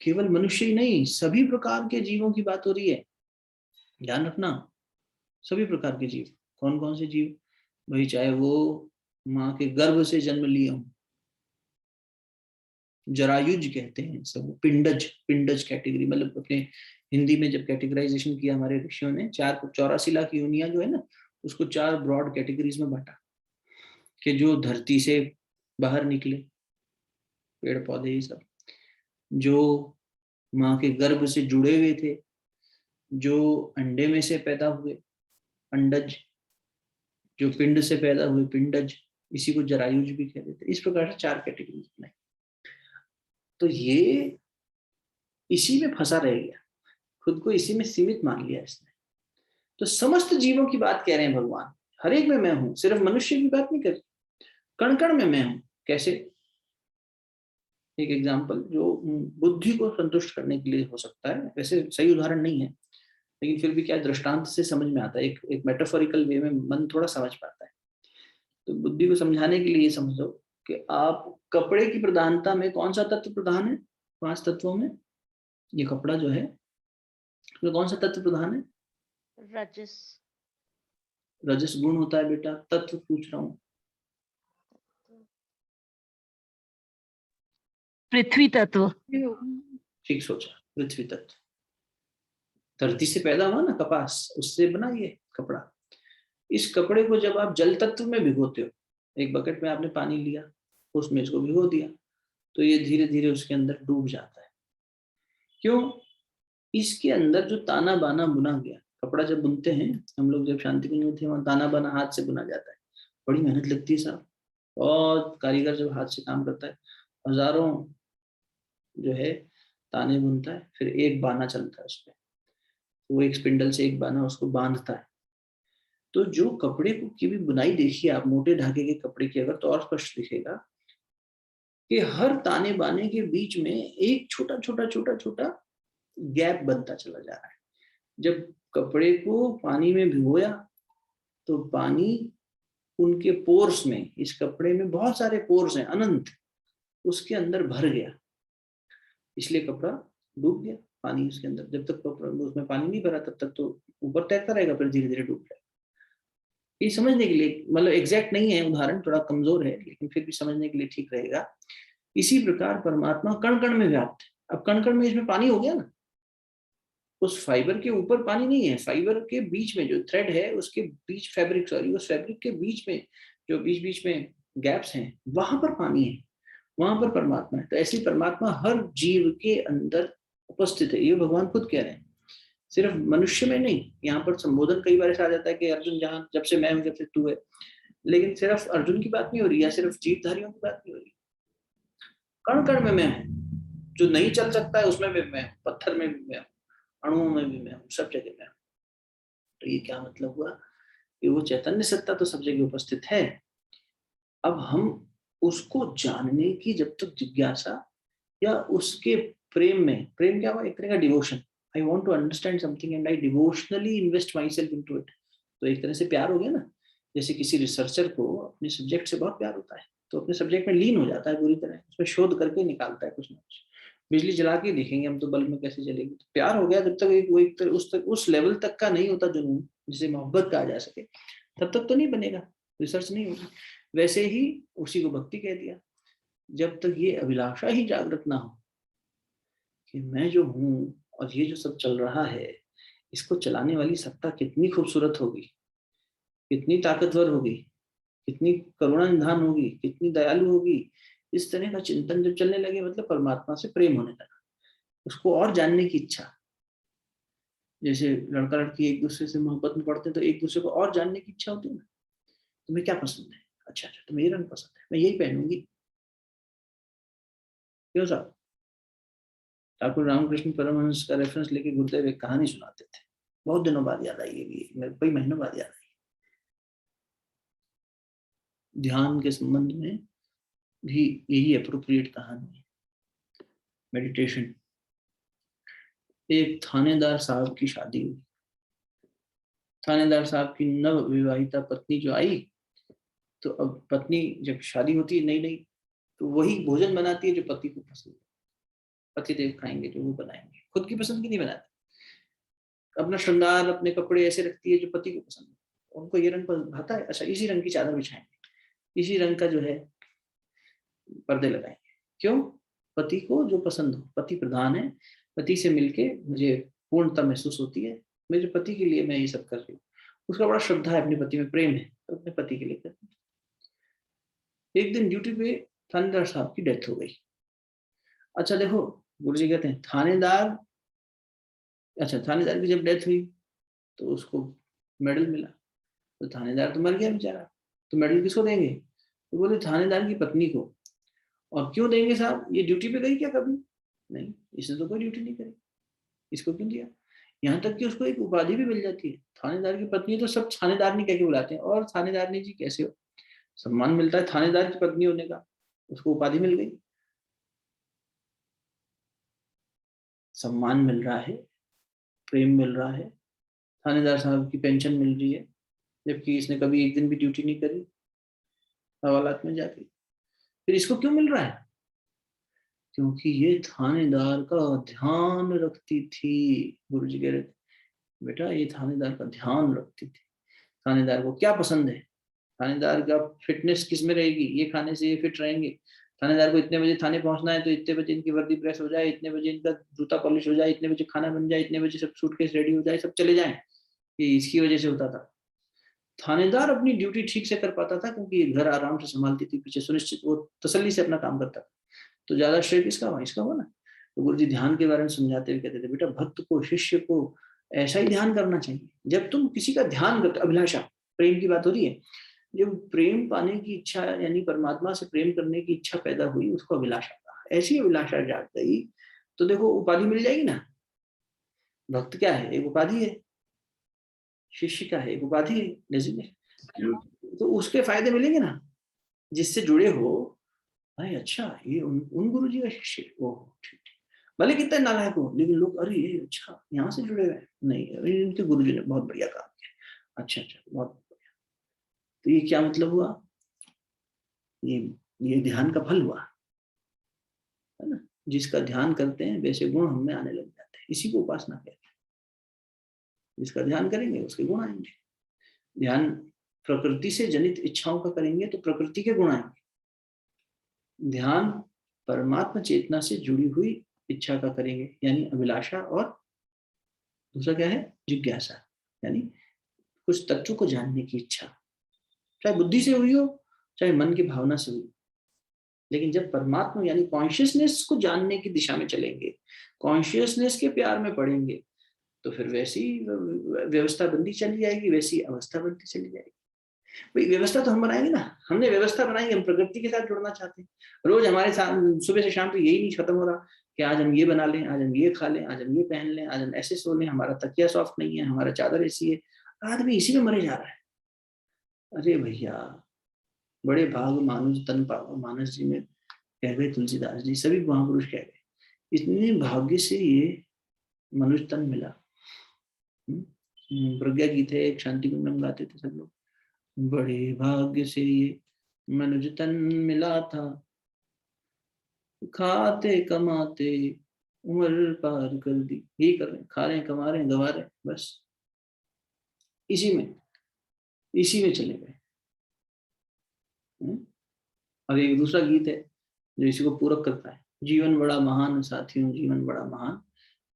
केवल मनुष्य ही नहीं, सभी प्रकार के जीवों की बात हो रही है, ध्यान रखना। सभी प्रकार के जीव, कौन कौन से जीव भाई, चाहे वो माँ के गर्भ से जन्म लिए हों, जरायुज कहते हैं सब, पिंडज, पिंडज कैटेगरी, मतलब अपने हिंदी में जब कैटेगराइजेशन किया हमारे ऋषियों ने, 84 लाख योनियां जो है ना, उसको 4 ब्रॉड कैटेगरीज में बांटा। कि जो धरती से बाहर निकले, पेड़ पौधे ये सब, जो माँ के गर्भ से जुड़े हुए थे, जो अंडे में से पैदा हुए अंडज, जो पिंड से पैदा हुए पिंडज, इसी को जरायुज भी कहते थे। इस प्रकार से 4 कैटेगरीज बनाई। तो ये इसी में फंसा रह गया, खुद को इसी में सीमित मान लिया इसने। तो समस्त जीवों की बात कह रहे हैं भगवान, हर एक में मैं हूं, सिर्फ मनुष्य की बात नहीं कर रहे, कण कण में मैं हूं। कैसे? एक एग्जाम्पल जो बुद्धि को संतुष्ट करने के लिए हो सकता है, वैसे सही उदाहरण नहीं है, लेकिन फिर भी क्या दृष्टांत से समझ में आता है, एक मेटाफोरिकल वे में मन थोड़ा समझ पाता है। तो बुद्धि को समझाने के लिए ये समझो कि आप कपड़े की प्रधानता में कौन सा तत्व प्रधान है? 5 तत्वों में ये कपड़ा जो है, उसमें कौन सा तत्व प्रधान है? रजस। रजस गुण होता है बेटा, तत्व पूछ रहा हूँ। पृथ्वी तत्व। ठीक सोचा, पृथ्वी तत्व। धरती से पैदा हुआ ना कपास, उससे बना ये कपड़ा। इस कपड़े को जब आप जल तत्व में भिगोते हो, एक बकेट में आपने पानी लिया, उसमें इसको भिगो दिया, तो ये धीरे धीरे उसके अंदर डूब जाता है। क्यों? इसके अंदर जो ताना बाना बुना गया, कपड़ा जब बुनते हैं हम लोग, जब शांति कुंज में थे वहां ताना बाना हाथ से बुना जाता है, बड़ी मेहनत लगती है साहब। और कारीगर जब हाथ से काम करता है, हजारों जो है ताने बुनता है, फिर एक बाना चलता है उसपे, वो एक स्पिंडल से एक बाना उसको बांधता है। तो जो कपड़े की भी बुनाई देखिए आप, मोटे धागे के कपड़े की अगर, तो और स्पष्ट दिखेगा कि हर ताने बाने के बीच में एक छोटा छोटा छोटा छोटा गैप बनता चला जा रहा है। जब कपड़े को पानी में भिगोया तो पानी उनके पोर्स में, इस कपड़े में बहुत सारे पोर्स हैं अनंत, उसके अंदर भर गया, इसलिए कपड़ा डूब गया पानी उसके अंदर। जब तक उसमें पानी नहीं भरा तब तक तो ऊपर तैरता रहेगा, फिर धीरे धीरे डूब जाएगा। ये समझने के लिए, मतलब एग्जैक्ट नहीं है उदाहरण, थोड़ा कमजोर है, लेकिन फिर भी समझने के लिए ठीक रहेगा। इसी प्रकार परमात्मा कण कण में व्याप्त है। अब कण कण में इसमें पानी हो गया ना, उस फाइबर के ऊपर पानी नहीं है, फाइबर के बीच में जो थ्रेड है उसके बीच, फैब्रिक सॉरी, उस फैब्रिक के बीच में जो बीच बीच में गैप्स हैं, वहां पर पानी है, वहां पर परमात्मा है। तो ऐसे परमात्मा हर जीव के अंदर उपस्थित है, ये भगवान खुद कह रहे हैं, सिर्फ मनुष्य में नहीं। यहाँ पर संबोधन कई बार ऐसा आ जाता है कि अर्जुन जहां, जब से मैं हूं जब से तू है, लेकिन सिर्फ अर्जुन की बात नहीं हो रही, या सिर्फ जीवधारियों की बात नहीं हो रही, कण कण में मैं हूं। जो नहीं चल सकता है उसमें भी मैं हूं, पत्थर में भी मैं हूं, अणुओं में भी मैं हूं, सब जगह मैं हूं। तो ये क्या मतलब हुआ कि वो चैतन्य सत्ता तो सब जगह उपस्थित है। अब हम उसको जानने की जब तक जिज्ञासा, या उसके प्रेम में, प्रेम क्या हुआ? एक तरह का devotion, I want to understand something and I devotionally invest my self in to it. तो एक तरह से प्यार हो गया ना, जैसे किसी रिसर्चर को अपने सब्जेक्ट से बहुत प्यार होता है, तो अपने सब्जेक्ट में लीन हो जाता है पूरी तरह, उसमें शोध करके निकालता है कुछ ना कुछ। बिजली जला के देखेंगे हम तो बल्ब में कैसे चलेगी। तो प्यार हो गया जब तक एक वो एक तरह उस लेवल तक का नहीं होता जुनून जिसे मोहब्बत कहा जा सके, तब तक तो नहीं बनेगा, रिसर्च नहीं होगी। वैसे ही उसी को भक्ति कह दिया। जब तक ये अभिलाषा ही जागृत ना हो कि मैं जो हूँ और ये जो सब चल रहा है, इसको चलाने वाली सत्ता कितनी खूबसूरत होगी, कितनी ताकतवर होगी, कितनी करुणा निधान होगी, कितनी दयालु होगी, इस तरह का चिंतन जब चलने लगे, मतलब परमात्मा से प्रेम होने लगा, उसको और जानने की इच्छा। जैसे लड़का लड़की एक दूसरे से मोहब्बत में पड़ते हैं तो एक दूसरे को और जानने की इच्छा होती है ना, तुम्हें क्या पसंद है, अच्छा अच्छा तुम्हें ये रंग पसंद है, मैं यही पहनूंगी। क्यों साहब? ठाकुर रामकृष्ण परमहंस का रेफरेंस लेके गुरुदेव एक कहानी सुनाते थे, बहुत दिनों बाद याद आई, ये मेरे कई महीनों बाद याद आई। ध्यान के संबंध में भी यही अप्रोप्रिएट कहानी है, मेडिटेशन। एक थानेदार साहब की शादी हुई, थानेदार साहब की नव विवाहिता पत्नी जो आई, तो अब पत्नी जब शादी होती है नई नई, तो वही भोजन बनाती है जो पति को पसंद है, पति देव खाएंगे जो वो बनाएंगे, खुद की पसंद की नहीं बनाती। अपना श्रृंगार, अपने कपड़े ऐसे रखती है जो पति को पसंद है। उनको ये रंग भाता है, अच्छा इसी रंग की चादर बिछाएंगे, इसी रंग का जो है पर्दे लगाएंगे। क्यों? पति को जो पसंद हो, पति प्रधान है, पति से मिलके मुझे पूर्णता महसूस होती है, मेरे पति के लिए मैं ये सब कर रही हूँ। उसका बड़ा श्रद्धा है, अपने पति में प्रेम है, तो अपने पति के लिए करती है। एक दिन ड्यूटी पे थानेदार साहब की डेथ हो गई। अच्छा देखो, गुरुजी कहते हैं थानेदार, अच्छा थानेदार की जब डेथ हुई तो उसको मेडल मिला, तो थानेदार तो मर गया बेचारा, तो मेडल किसको देंगे? तो बोले थानेदार की पत्नी को। और क्यों देंगे साहब, ये ड्यूटी पे गई क्या कभी? नहीं, इसने तो कोई ड्यूटी नहीं करी, इसको क्यों दिया? यहाँ तक कि उसको एक उपाधि भी मिल जाती है, थानेदार की पत्नी, तो सब थानेदारनी कह के बुलाते हैं, और थानेदारनी जी कैसे हो, सम्मान मिलता है थानेदार की पत्नी होने का, उसको उपाधि मिल गई, सम्मान मिल रहा है, प्रेम मिल रहा है, थानेदार साहब की पेंशन मिल रही है, जबकि इसने कभी एक दिन भी ड्यूटी नहीं करी हवालात में जाके। फिर इसको क्यों मिल रहा है? क्योंकि ये थानेदार का ध्यान रखती थी। गुरु जी कह रहे थे बेटा ये थानेदार का ध्यान रखती थी। थानेदार को क्या पसंद है, थानेदार का फिटनेस किस में रहेगी, ये खाने से ये फिट रहेंगे, थानेदार को इतने बजे थाने पहुंचना है तो इतने बजे इनकी वर्दी प्रेस हो जाए, इतने बजे इनका जूता पॉलिश हो जाए, इतने बजे खाना बन जाए, इतने बजे सब सूटकेस रेडी हो जाए, सब चले जाएं। ये इसकी वजह से होता था। थानेदार अपनी ड्यूटी ठीक से कर पाता था क्योंकि घर आराम से संभालती थी, पीछे सुनिश्चित वो तसल्ली से अपना काम करता था। तो ज्यादा श्रेय किसका हुआ, इसका हुआ ना। तो गुरु जी ध्यान के बारे में समझाते हुए कहते थे बेटा भक्त को, शिष्य को ऐसा ही ध्यान करना चाहिए। जब तुम किसी का ध्यान करते, अभिलाषा, प्रेम की बात हो रही है, जब प्रेम पाने की इच्छा यानी परमात्मा से प्रेम करने की इच्छा पैदा हुई, उसको अभिलाषा कहा। ऐसी अभिलाषा जाग गई तो देखो उपाधि मिल जाएगी ना। भक्त क्या है, एक उपाधि है, शिष्य क्या है, एक उपाधि है, डेजिग्नेशन, तो उसके फायदे मिलेंगे ना जिससे जुड़े हो। भाई अच्छा ये उन गुरु जी का शिष्य, ओह ठीक ठीक, भले कितने नालायक हो लेकिन लोग अरे ये अच्छा यहाँ से जुड़े हुए, नहीं अरे इनके गुरु जी ने बहुत बढ़िया काम किया, अच्छा अच्छा बहुत बढ़िया। तो ये क्या मतलब हुआ, ये ध्यान का फल हुआ, है ना। जिसका ध्यान करते हैं वैसे गुण हमें आने लग जाते हैं, इसी को उपासना कहते हैं। जिसका ध्यान करेंगे उसके गुण आएंगे। ध्यान प्रकृति से जनित इच्छाओं का करेंगे तो प्रकृति के गुण आएंगे। ध्यान परमात्मा चेतना से जुड़ी हुई इच्छा का करेंगे यानी अभिलाषा, और दूसरा क्या है, जिज्ञासा, यानी कुछ तत्व को जानने की इच्छा, चाहे बुद्धि से हुई हो चाहे मन की भावना से हुई। लेकिन जब परमात्मा यानी कॉन्शियसनेस को जानने की दिशा में चलेंगे, कॉन्शियसनेस के प्यार में पड़ेंगे, तो फिर वैसी व्यवस्था बंदी चली जाएगी, वैसी अवस्था बनती चली जाएगी। भाई व्यवस्था तो हम बनाएंगे ना, हमने व्यवस्था बनाई, हम प्रकृति के साथ जुड़ना चाहते हैं। रोज हमारे साथ सुबह से शाम तक यही नहीं खत्म हो रहा कि आज हम ये बना लें, आज हम ये खा लें, आज हम ये पहन लें, आज हम ऐसे सो लें, हमारा तकिया सॉफ्ट नहीं है, हमारा चादर ऐसी है। आदमी इसी में मरे जा रहा है। अरे भैया बड़े भाग मानुष तन पावो, मानस जी में कह गए तुलसीदास जी, सभी महापुरुष कह गए, इतने भाग्य से ये मनुष्य तन मिला। प्रज्ञा गीत है, एक शांति कुंज में गाते थे सब लोग, बड़े भाग्य से ये मनुष्य तन मिला था, खाते कमाते उम्र पार कर दी। यही कर रहे हैं, खा रहे हैं, कमा रहे हैं, गवा रहे हैं, बस इसी में चले गए। अब एक दूसरा गीत है जो इसी को पूरक करता है, जीवन बड़ा महान साथियों जीवन बड़ा महान,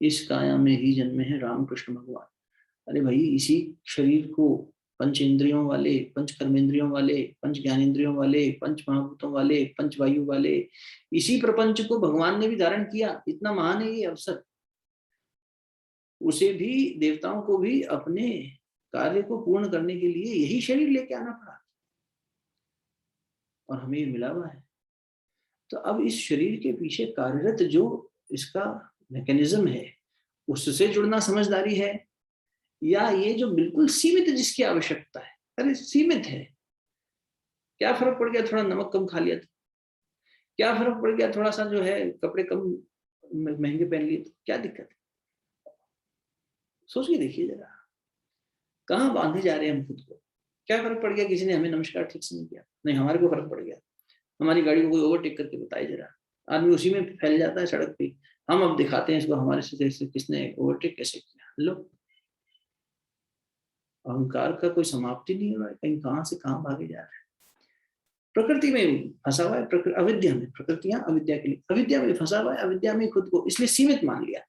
इस काया में ही जन्मे हैं रामकृष्ण भगवान। अरे भाई इसी शरीर को पंच इंद्रियों वाले, पंच कर्मेंद्रियों वाले, पंच ज्ञानेंद्रियों वाले, पंच महाभूतों वाले, पंच वायु वाले, इसी प्रपंच को भगवान ने भी धारण किया। इतना महान है ये अवसर, उसे भी, देवताओं को भी अपने कार्य को पूर्ण करने के लिए यही शरीर लेके आना पड़ा, और हमें ये मिला हुआ है। तो अब इस शरीर के पीछे कार्यरत जो इसका मैकेनिज्म है, उससे जुड़ना समझदारी है, या ये जो बिल्कुल सीमित जिसकी आवश्यकता है, अरे सीमित है, क्या फर्क पड़ गया थोड़ा नमक कम खा लिया तो, क्या फर्क पड़ गया थोड़ा सा जो है कपड़े कम महंगे पहन लिए तो, क्या दिक्कत है? सोच के देखिए जरा, कहाँ बांधे जा रहे हैं हम खुद को। क्या फर्क पड़ गया किसी ने हमें नमस्कार ठीक से नहीं किया, नहीं हमारे को फर्क पड़ गया, हमारी गाड़ी को कोई ओवरटेक करके बताए जरा, आदमी उसी में फैल जाता है सड़क पे, हम अब दिखाते हैं इसको हमारे से किसने ओवरटेक कैसे किया। लो, अहंकार का कोई समाप्ति नहीं हो रहा है, कहीं कहां से कहां भागे जा रहे हैं। प्रकृति में फंसा हुआ है, अविद्या में, प्रकृतियां अविद्या के लिए, अविद्या में फंसा हुआ है, अविद्या में खुद को इसलिए सीमित मान लिया,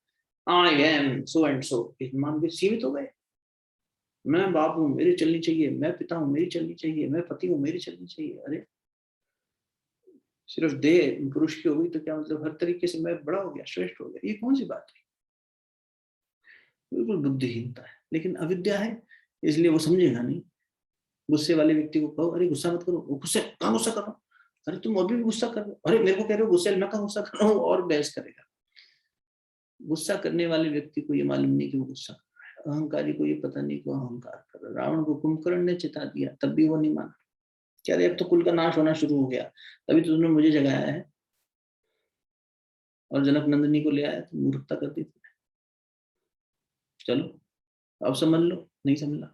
I am so and so, मान के सीमित हो गए। मैं बाप हूँ मेरी चलनी चाहिए, मैं पिता हूँ मेरी चलनी चाहिए, मैं पति हूँ मेरी चलनी चाहिए। अरे सिर्फ देह पुरुष की हो गई तो क्या मतलब हर तरीके से मैं बड़ा हो गया, श्रेष्ठ हो गया? ये कौन सी बात है? बिल्कुल बुद्धिहीनता है। लेकिन अविद्या है इसलिए वो समझेगा नहीं। गुस्से वाले व्यक्ति को कहो अरे गुस्सा मत करो, वो गुस्से कहाँ गुस्सा कर रहा हूँ, अरे तुम अभी भी गुस्सा कर रहे हो, अरे मेरे को कह रहे हो गुस्से, मैं कहाँ गुस्सा कर रहा हूँ, और बहस करेगा। गुस्सा करने वाले व्यक्ति को ये मालूम नहीं कि वो गुस्सा कर रहा है, अहंकारी को ये पता नहीं कि वो अहंकार कर रहा है। रावण को कुंभकर्ण ने चिता दिया तब भी वो नहीं माना। क्या रे अब तो कुल का नाश होना शुरू हो गया, तभी तो तुमने मुझे जगाया है और जनक नंदिनी को ले आया, तो मूर्खता कर दी तुमने। चलो अब समझ लो, नहीं समझा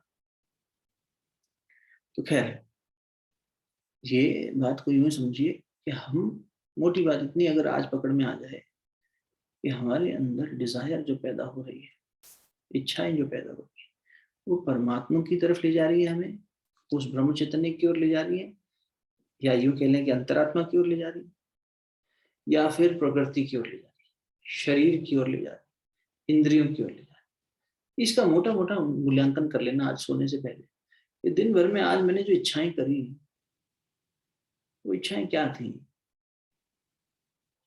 तो खैर ये बात को यूं समझिए कि हम, मोटी बात इतनी अगर आज पकड़ में आ जाए कि हमारे अंदर डिजायर जो पैदा हो रही है, इच्छाएं जो पैदा हो रही है, वो परमात्मा की तरफ ले जा रही है, हमें उस ब्रह्म चैतन्य की ओर ले जा रही है, या यूं कह लें कि अंतरात्मा की ओर ले जा रही है, या फिर प्रकृति की ओर ले जा रही है, शरीर की ओर ले जा रही है, इंद्रियों की ओर ले जा रही है। इसका मोटा मोटा मूल्यांकन कर लेना आज सोने से पहले। ये दिन भर में आज मैंने जो इच्छाएं करी, वो इच्छाएं क्या थी?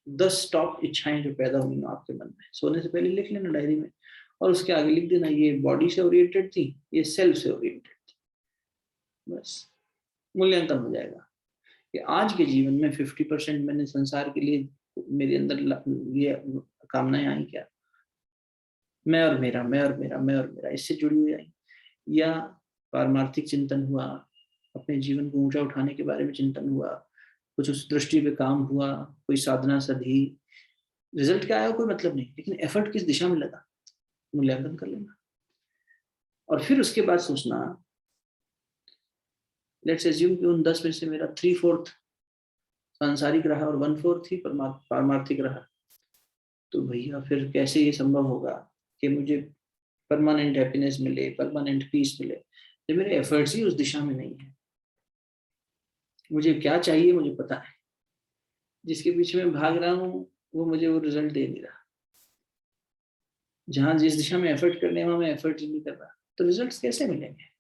10 टॉप इच्छाएं जो पैदा हुई ना आपके मन में, सोने से पहले लिख लेना डायरी में, और उसके आगे लिख देना ये बॉडी से ओरिएंटेड थी, ये सेल्फ से ओरिएंटेड थी। बस मूल्यांकन हो जाएगा कि आज के जीवन में 50% मैंने संसार के लिए, मेरे अंदर ये कामनाएं आई क्या, मैं और मेरा, मैं और मेरा, मैं और मेरा, इससे जुड़ी हुई आई, या पारमार्थिक चिंतन हुआ, अपने जीवन को ऊंचा उठाने के बारे में चिंतन हुआ, कुछ उस दृष्टि पे काम हुआ, कोई साधना सधी, रिजल्ट क्या आया कोई मतलब नहीं, लेकिन एफर्ट किस दिशा में लगा, मूल्यांकन कर लेना। और फिर उसके बाद सोचना, लेट्स अज्यूम कि उन 10 में से मेरा 3/4 सांसारिक रहा और 1/4 ही पारमार्थिक रहा, तो भैया फिर कैसे ये संभव होगा कि मुझे परमानेंट हैप्पीनेस मिले, परमानेंट पीस मिले, जब मेरे एफर्ट्स ही उस दिशा में नहीं है। मुझे क्या चाहिए मुझे पता है, जिसके पीछे मैं भाग रहा हूँ वो मुझे वो रिजल्ट दे नहीं रहा, जहां जिस दिशा में एफर्ट करने वहां मैं एफर्ट ही नहीं कर रहा, तो रिजल्ट्स कैसे मिलेंगे?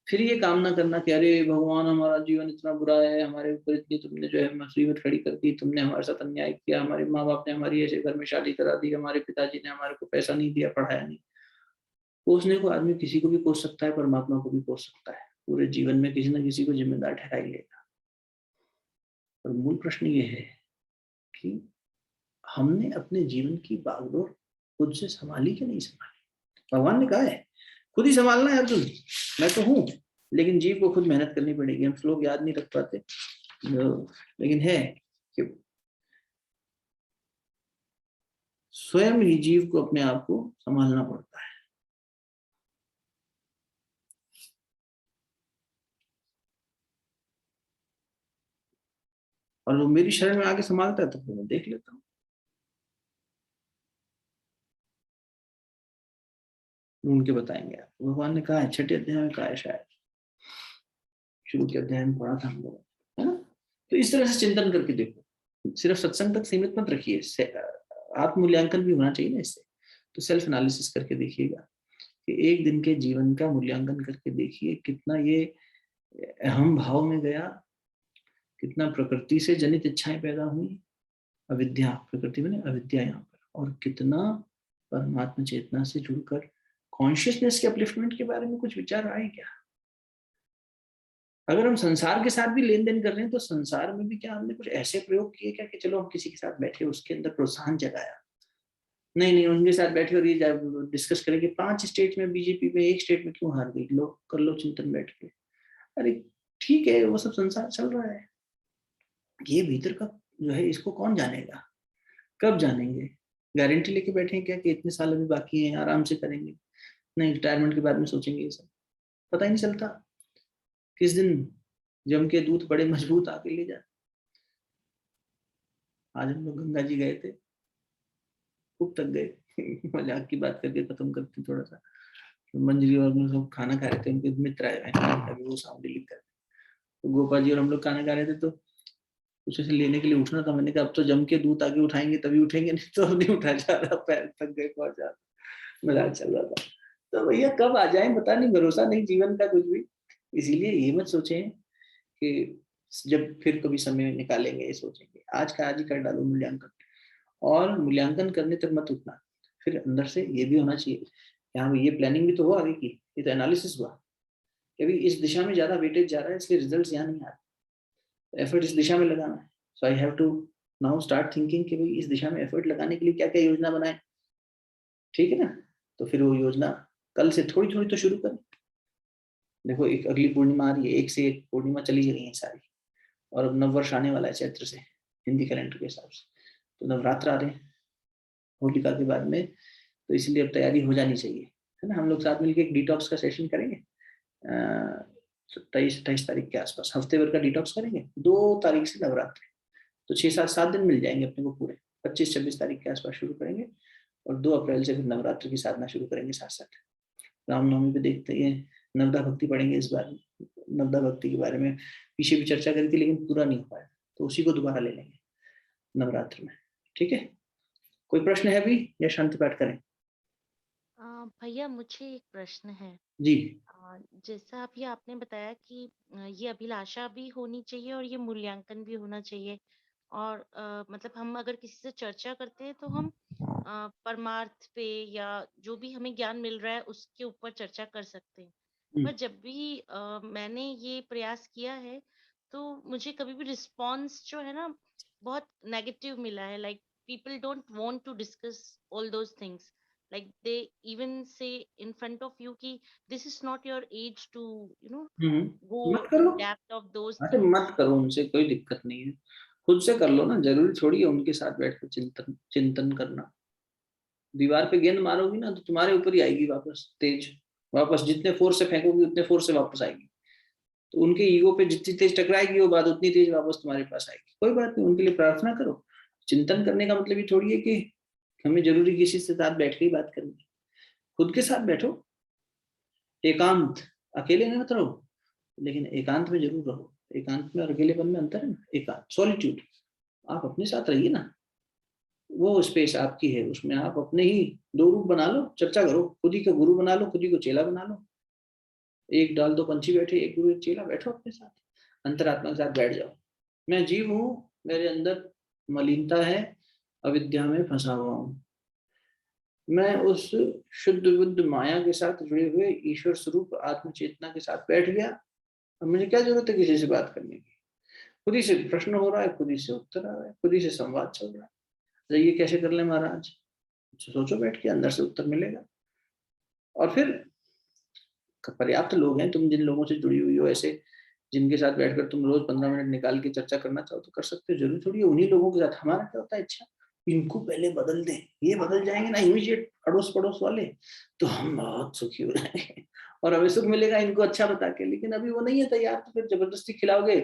फिर ये कामना करना कि अरे भगवान हमारा जीवन इतना बुरा है, हमारे ऊपर इतनी तुमने जो है मुसीबत खड़ी कर दी, तुमने हमारे साथ अन्याय किया, हमारे माँ बाप ने हमारी ऐसे घर में शादी करा दी, हमारे पिताजी ने हमारे को पैसा नहीं दिया, पढ़ाया नहीं। कोसने को आदमी किसी को भी कोस सकता है, परमात्मा को भी कोस सकता है, पूरे जीवन में किसी न किसी को जिम्मेदार ठहरा ही लेगा। और मूल प्रश्न ये है कि हमने अपने जीवन की बागडोर खुद से संभाली कि नहीं संभाली? भगवान ने कहा है खुद ही संभालना है अर्जुन, मैं तो हूं, लेकिन जीव को खुद मेहनत करनी पड़ेगी। हम श्लोक याद नहीं रख पाते, लेकिन है कि स्वयं ही जीव को अपने आप को संभालना पड़ता है। और वो मेरी शरण में आके संभालता है तो मैं देख लेता हूँ। ढूंढ के बताएंगे आप, भगवान ने कहा है 6ठे अध्याय में कहा है, शायद शुरू के अध्याय में पढ़ा था हम लोग, है ना? तो इस तरह से चिंतन करके देखो, सिर्फ सत्संग तक सीमित मत रखिए, आत्ममूल्यांकन भी होना चाहिए ना इससे। तो सेल्फ एनालिसिस करके देखिएगा कि एक दिन के जीवन का मूल्यांकन करके देखिए कितना ये अहम भाव में गया, कितना प्रकृति से जनित इच्छाएं पैदा हुई, अविद्या, प्रकृति में अविद्या यहाँ पर, और कितना परमात्मा चेतना से जुड़कर कॉन्शियसनेस के अपलिफ्टमेंट के बारे में कुछ विचार आए क्या? अगर हम संसार के साथ भी लेन देन कर रहे हैं तो संसार में भी क्या हमने कुछ ऐसे प्रयोग किए क्या कि चलो हम किसी के साथ बैठे उसके अंदर प्रोत्साहन जगाया? नहीं, उनके साथ बैठे और ये डिस्कस करें कि 5 स्टेट में बीजेपी में 1 स्टेट में क्यों हार गई, लो कर लो चिंतन बैठ के। अरे ठीक है, वो सब संसार चल रहा है, ये भीतर का जो है इसको कौन जानेगा, कब जानेंगे? गारंटी लेके बैठे हैं क्या कि इतने साल अभी बाकी हैं, आराम से करेंगे? नहीं, रिटायरमेंट के बाद में सोचेंगे ये सब, पता ही नहीं चलता किस दिन जम के दूध बड़े मजबूत आके ले जाए। आज हम लोग गंगा जी गए थे, खूब थक गए मजाक की बात करके खत्म करते थोड़ा सा। तो मंजरी और हम लोग खाना खा रहे थे, उनके मित्र आए हैं अभी वो सामने लिख कर, तो गोपाल जी और हम लोग खाना खा रहे थे, तो कुछ ऐसे लेने के लिए उठना था, मैंने कहा अब तो जम के दूध आगे उठाएंगे तभी उठेंगे, नहीं तो नहीं उठा जा रहा, पैर थक गए बहुत ज्यादा, मजाक चल रहा था। तो भैया कब आ जाए पता नहीं, भरोसा नहीं जीवन का कुछ भी। इसीलिए ये मत सोचें कि जब फिर कभी समय निकालेंगे ये सोचेंगे। आज का आज ही कर डालो मूल्यांकन, और मूल्यांकन करने तक मत उठना। फिर अंदर से ये भी होना चाहिए कि हाँ ये प्लानिंग भी तो हो आगे की, ये तो एनालिसिस हुआ कि अभी इस दिशा में ज्यादा वेटेज जा रहा है, इसलिए रिजल्ट्स यहाँ नहीं आ रहे, एफर्ट इस दिशा में लगाना है। So I have to now start thinking कि भाई इस दिशा में एफर्ट लगाने के लिए क्या क्या योजना बनाए, ठीक है ना। तो फिर वो योजना कल से थोड़ी थोड़ी तो शुरू करें। देखो एक अगली पूर्णिमा आ रही है, एक से एक पूर्णिमा चली गई है सारी, और अब नववर्ष आने वाला है चैत्र से, हिंदी कैलेंडर के हिसाब से, तो नवरात्र आ रहे हैं होलिका के बाद में, तो इसलिए अब तैयारी हो जानी चाहिए, है ना। हम लोग साथ मिलकर एक डिटॉक्स का सेशन करेंगे 27-28 तारीख के आसपास, हफ्ते भर का डिटॉक्स करेंगे। 2 तारीख से नवरात्र, तो 6-7 दिन मिल जाएंगे अपने को पूरे। 25-26 तारीख के आसपास शुरू करेंगे, और 2 अप्रैल से फिर नवरात्र की साधना शुरू करेंगे साथ साथ। रामनवमी पे देखते हैं, नवदा भक्ति पढ़ेंगे इस बार। नवदा भक्ति के बारे में पीछे भी चर्चा करी थी, लेकिन पूरा नहीं हो पाया, तो उसी को दोबारा ले लेंगे नवरात्र में, ठीक है। कोई प्रश्न है अभी या शांति पाठ करें? भैया मुझे एक प्रश्न है। जी जैसा अभी आपने बताया कि ये अभिलाषा भी होनी चाहिए और ये मूल्यांकन भी होना चाहिए, और मतलब हम अगर किसी से चर्चा करते हैं तो हम परमार्थ पे या जो भी हमें ज्ञान मिल रहा है उसके ऊपर चर्चा कर सकते हैं। पर जब भी मैंने ये प्रयास किया है तो मुझे कभी भी रिस्पॉन्स जो है ना बहुत नेगेटिव मिला है। Like people don't want to discuss all those things, like they even say in front of you कि this is not your age to go मत करो, in depth of those अरे things. मत करो, उनसे कोई दिक्कत नहीं है, खुद से कर लो ना। जरूरी थोड़ी है उनके साथ बैठकर चिंतन चिंतन करना। दीवार पे गेंद मारोगी ना तो तुम्हारे ऊपर ही आएगी वापस तेज, वापस जितने फोर्स से फेंकोगी उतने फोर्स से वापस आएगी। तो उनके ईगो पे जितनी तेज टकराएगी वो बात उतनी तेज वापस तुम्हारे पास आएगी। कोई बात नहीं, उनके लिए प्रार्थना करो। चिंतन करने का मतलब ये थोड़ी है कि हमें जरूरी किसी से साथ बैठ के ही बात करनी है। खुद के साथ बैठो, एकांत, अकेले में मत रहो, लेकिन एकांत में जरूर रहो। एकांत में और अकेलेपन में अंतर है ना। एकांत सॉलिट्यूड, आप अपने साथ रहिए ना, वो स्पेस आपकी है, उसमें आप अपने ही 2 रूप बना लो, चर्चा करो, खुद ही का गुरु बना लो, खुद ही को चेला बना लो। एक डाल 2 पंछी बैठे, एक गुरु एक चेला, बैठो अपने साथ, अंतरात्मा के साथ बैठ जाओ। मैं जीव हूँ, मेरे अंदर मलिनता है, अविद्या में फंसा हुआ हूँ, मैं उस शुद्ध बुद्ध माया के साथ जुड़े हुए ईश्वर स्वरूप आत्म चेतना के साथ बैठ गया। अब मुझे क्या जरूरत है किसी से बात करने की? खुद ही से प्रश्न हो रहा है, खुद ही से उत्तर आ रहा है, खुद ही से संवाद चल रहा है। तो ये कैसे कर ले महाराज? सोचो बैठ के, अंदर से उत्तर मिलेगा। और फिर पर्याप्त लोग हैं, तुम जिन लोगों से जुड़ी हुई हो, ऐसे जिनके साथ बैठकर तुम रोज 15 मिनट निकाल के चर्चा करना चाहो तो कर सकते हो। जरूरी थोड़ी है उन्हीं लोगों के साथ। हमारा क्या होता है, अच्छा इनको पहले बदल दें, ये बदल जाएंगे ना इमीडिएट अड़ोस पड़ोस वाले, तो हम बहुत सुखी हो जाएंगे और हमें सुख मिलेगा इनको अच्छा बता के। लेकिन अभी वो नहीं है तैयार, तो फिर जबरदस्ती खिलाओगे।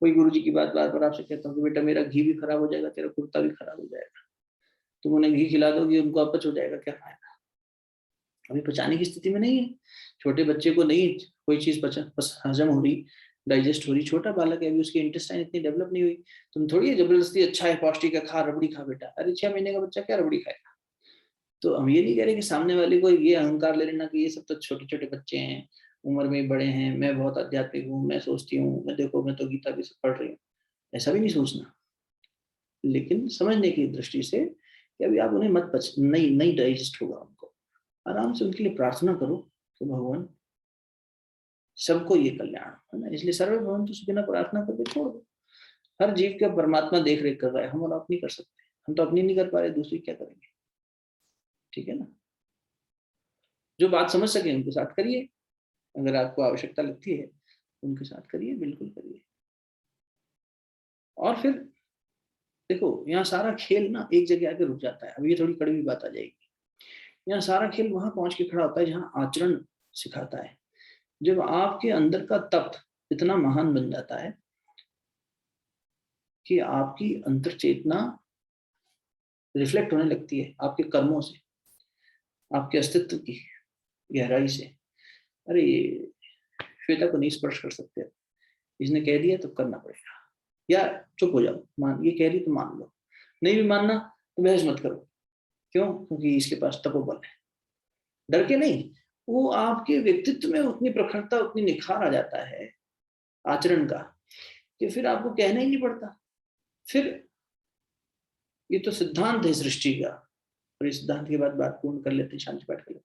कोई गुरुजी की बात बार बार आपसे कहता हूँ कि बेटा मेरा घी भी खराब हो जाएगा, तेरा कुर्ता भी खराब हो जाएगा, तुम उन्हें घी खिला दोगे, उनको अपच हो जाएगा, क्या फायदा? अभी पचाने की स्थिति में नहीं है। छोटे बच्चे को नहीं कोई चीज हजम हो रही, डाइजेस्ट हो रही, छोटा बालक है अभी, उसकी इंटेस्टाइन इतनी डेवलप नहीं हुई। तुम थोड़ी है जबरदस्ती अच्छा है पौष्टिक है खा, रबड़ी खा बेटा। अरे 6 महीने का बच्चा क्या रबड़ी खाएगा? तो हम ये नहीं कह रहे कि सामने वाले को ये अहंकार ले लेना कि ये सब तो छोटे छोटे बच्चे हैं, उम्र में बड़े हैं, मैं बहुत आध्यात्मिक हूँ, मैं सोचती हूँ, मैं देखो मैं तो गीता भी सब पढ़ रही हूँ। ऐसा भी नहीं सोचना, लेकिन समझने की दृष्टि से कि अभी आप उन्हें मत नहीं डाइजेस्ट होगा उनको। आराम से उनके लिए प्रार्थना करो कि भगवान सबको ये कल्याण है ना, इसलिए सर्वे भवन्तु सुखिनः प्रार्थना करके छोड़ दो। हर जीव का परमात्मा देख रेख कर रहा है, हम और आप नहीं कर सकते। हम तो अपनी नहीं कर पा रहे, दूसरी क्या करेंगे? ठीक है ना। जो बात समझ सके उनके साथ करिए, अगर आपको आवश्यकता लगती है उनके साथ करिए, बिल्कुल करिए। और फिर देखो यहाँ सारा खेल ना एक जगह आके रुक जाता है। अब ये थोड़ी कड़वी बात आ जाएगी। यहाँ सारा खेल वहां पहुंच के खड़ा होता है जहाँ आचरण सिखाता है। जब आपके अंदर का तप इतना महान बन जाता है कि आपकी अंतर चेतना रिफ्लेक्ट होने लगती है आपके कर्मों से, आपके अस्तित्व की गहराई से। अरे ये श्वेता को नहीं स्पर्श कर सकते, इसने कह दिया तो करना पड़ेगा, या चुप हो जाओ, मान ये कह रही तो मान लो, नहीं भी मानना तो बहस मत करो। क्यों? क्योंकि इसके पास तपोबल है। डर के नहीं, वो आपके व्यक्तित्व में उतनी प्रखरता, उतनी निखार आ जाता है आचरण का कि फिर आपको कहना ही नहीं पड़ता। फिर ये तो सिद्धांत है सृष्टि का, और इस सिद्धांत के बाद बात पूर्ण कर लेते हैं, शांति पाठ कर लेते हैं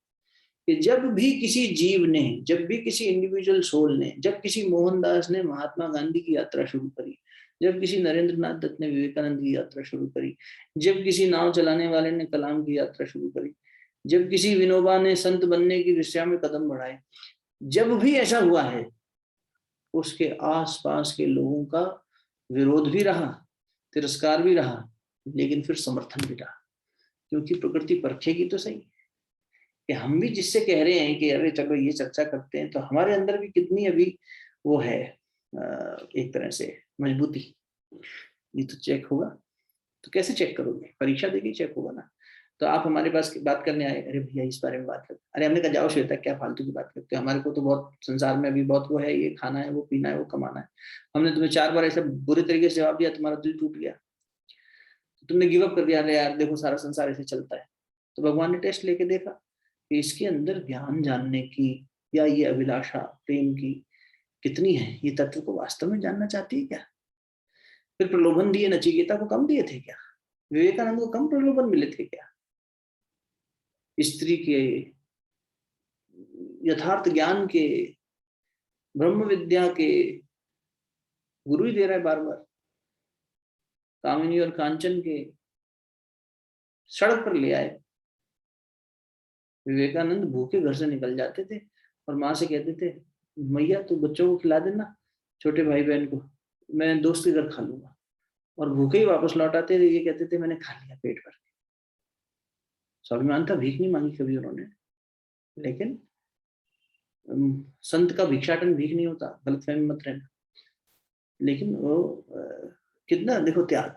कि जब भी किसी जीव ने, जब भी किसी इंडिविजुअल सोल ने, जब किसी मोहनदास ने महात्मा गांधी की यात्रा शुरू करी, जब किसी नरेंद्र नाथ दत्त ने विवेकानंद की यात्रा शुरू करी, जब किसी नाव चलाने वाले ने कलाम की यात्रा शुरू करी, जब किसी विनोबा ने संत बनने की दिशा में कदम बढ़ाए, जब भी ऐसा हुआ है, उसके आसपास के लोगों का विरोध भी रहा, तिरस्कार भी रहा, लेकिन फिर समर्थन भी रहा। क्योंकि प्रकृति परखेगी तो सही कि हम भी जिससे कह रहे हैं कि अरे चलो ये चर्चा करते हैं, तो हमारे अंदर भी कितनी अभी वो है एक तरह से मजबूती। ये तो चेक होगा। तो कैसे चेक करोगे? परीक्षा देके चेक होगा ना। तो आप हमारे पास बात करने आए, अरे भैया इस बारे में बात करते, अरे हमने कहा जाओ श्वेता, क्या फालतू की बात करते हो, हमारे को तो बहुत संसार में अभी बहुत वो है, ये खाना है, वो पीना है, वो कमाना है। हमने तुम्हें 4 बार ऐसा बुरे तरीके से जवाब दिया, तुम्हारा दिल टूट गया, तुमने गिव अप कर दिया, अरे यार देखो सारा संसार ऐसे चलता है। तो भगवान ने टेस्ट लेके देखा कि इसके अंदर ज्ञान जानने की या ये अभिलाषा प्रेम की कितनी है, ये तत्व को वास्तव में जानना चाहती है क्या? फिर प्रलोभन दिए, नचिकेता को कम दिए थे क्या? विवेकानंद को कम प्रलोभन मिले थे क्या? स्त्री के यथार्थ ज्ञान के, ब्रह्म विद्या के गुरु ही दे रहा है बार बार। कामिनी और कांचन के सड़क पर ले आए। विवेकानंद भूखे घर से निकल जाते थे और माँ से कहते थे, मैया तू बच्चों को खिला देना, छोटे भाई बहन को, मैं दोस्त के घर खा लूंगा। और भूखे ही वापस लौट आते थे, ये कहते थे मैंने खा लिया पेट भर के। स्वाभिमान था, भीख नहीं मांगी कभी उन्होंने। लेकिन संत का भिक्षाटन भीख नहीं होता, गलतफहमी मत रहना। लेकिन वो कितना देखो त्याग,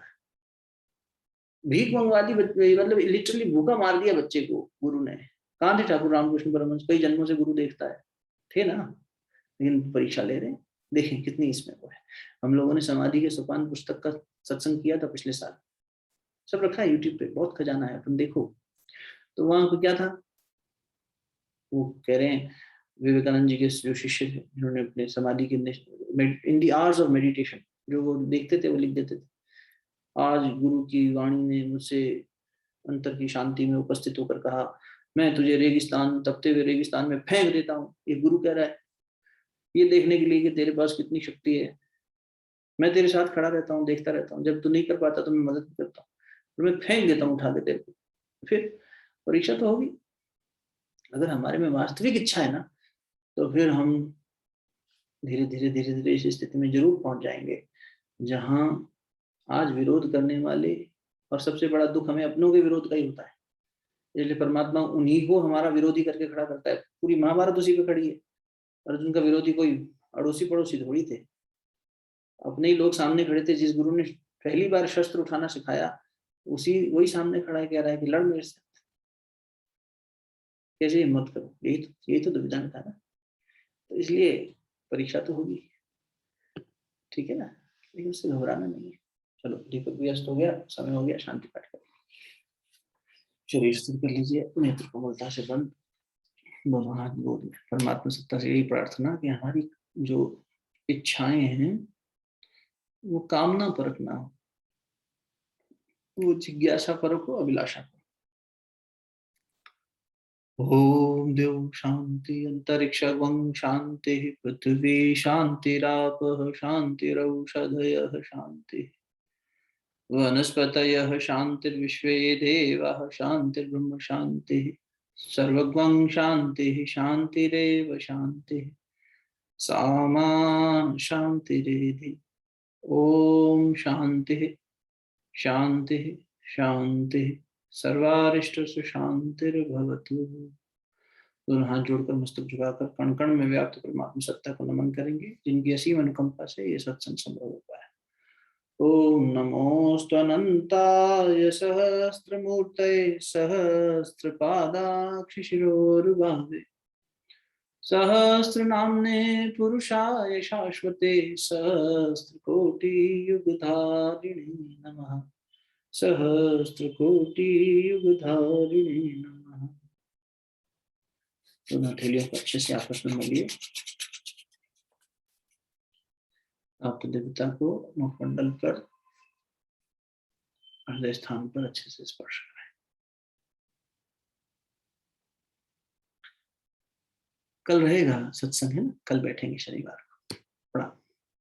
भीख मंगवा दी, मतलब लिटरली भूखा मार दिया बच्चे को गुरु ने। कहाँ थे ठाकुर रामकृष्ण परमहंस? कई जन्मों से गुरु देखता है, थे ना, लेकिन परीक्षा ले रहे हैं। देखें कितनी इसमें वो है। हम लोगों ने समाधि के सोपान पुस्तक का सत्संग किया था पिछले साल, सब रखा है यूट्यूब पे, बहुत खजाना है, तुम देखो। तो वहां पे क्या था, वो कह रहे हैं विवेकानंद जी के जो शिष्य थे, जिन्होंने अपने समाधि के in the hours of meditation, जो वो देखते थे वो लिख देते थे, आज गुरु की वाणी ने मुझसे अंतर की शांति में उपस्थित होकर कहा, मैं तुझे रेगिस्तान, तपते हुए रेगिस्तान में फेंक देता हूँ। ये गुरु कह रहा है, ये देखने के लिए कि तेरे पास कितनी शक्ति है। मैं तेरे साथ खड़ा रहता हूँ, देखता रहता हूँ, जब तू नहीं कर पाता तो मैं मदद करता हूँ, तो मैं फेंक देता हूँ उठा के तेरे को। फिर परीक्षा तो होगी। अगर हमारे में वास्तविक इच्छा है ना, तो फिर हम धीरे धीरे धीरे धीरे इस स्थिति में जरूर पहुंच जाएंगे जहां आज विरोध करने वाले, और सबसे बड़ा दुख हमें अपनों के विरोध का ही होता है, इसलिए परमात्मा उन्हीं को हमारा विरोधी करके खड़ा करता है। पूरी महाभारत उसी पे खड़ी है। अर्जुन का विरोधी कोई अड़ोसी पड़ोसी थोड़ी थे, अपने ही लोग सामने खड़े थे। जिस गुरु ने पहली बार शस्त्र उठाना सिखाया, उसी वही सामने खड़ा है, कह रहा है कि लड़ मेरे से। कैसे हिम्मत करो? यही तो दुविधा में था ना। तो इसलिए परीक्षा तो होगी, ठीक है ना, लेकिन उससे घबराना नहीं है। चलो दीपक भी अस्त हो गया, समय हो गया, शांति पाठ करें। शरीर स्थिर कर लीजिए, नेत्र कोमलता से बंद, दोनों हाथ गोद में। परमात्मा सत्ता से यही प्रार्थना कि हमारी जो इच्छाएं हैं वो कामना परक ना हो, वो जिज्ञासा परक हो, अभिलाषा परक। ओम देव शांति अंतरिक्षं शांति पृथ्वी शांतिरापः शांतिरौषधयः शांति वनस्पतयः शांतिर्विश्वे देवाः शांतिर्ब्रह्म शांतिः सर्वं शांतिः शांतिरेव शांतिः सामा शांतिरेधि। ओम शांतिः शांतिः शांतिः सर्वारिष्टस्य शांतिर्भवतु। दोनों हाथ जोड़कर मस्तक झुकाकर कण कण में व्याप्त परमात्मा सत्ता को नमन करेंगे, जिनकी असीम अनुकंपा से ये सत्संग संभव हो पाया। ओम नमोस्तुअनंताय सहस्त्रमूर्तये सहस्रपादाक्षिशिरोरुबाहुवे सहस्रनाम्ने पुरुषाय शाश्वते सहस्रकोटियुगधारिणे नमः। सहस्रकोटियुगधारिणे नमः। दोनों हथेलियों को अच्छे से आपस में मलिए। आप दिव्यता को मुखमंडल पर हृदय स्थान पर अच्छे से स्पर्श करें। कल रहेगा सत्संग, है ना? कल बैठेंगे शनिवार को।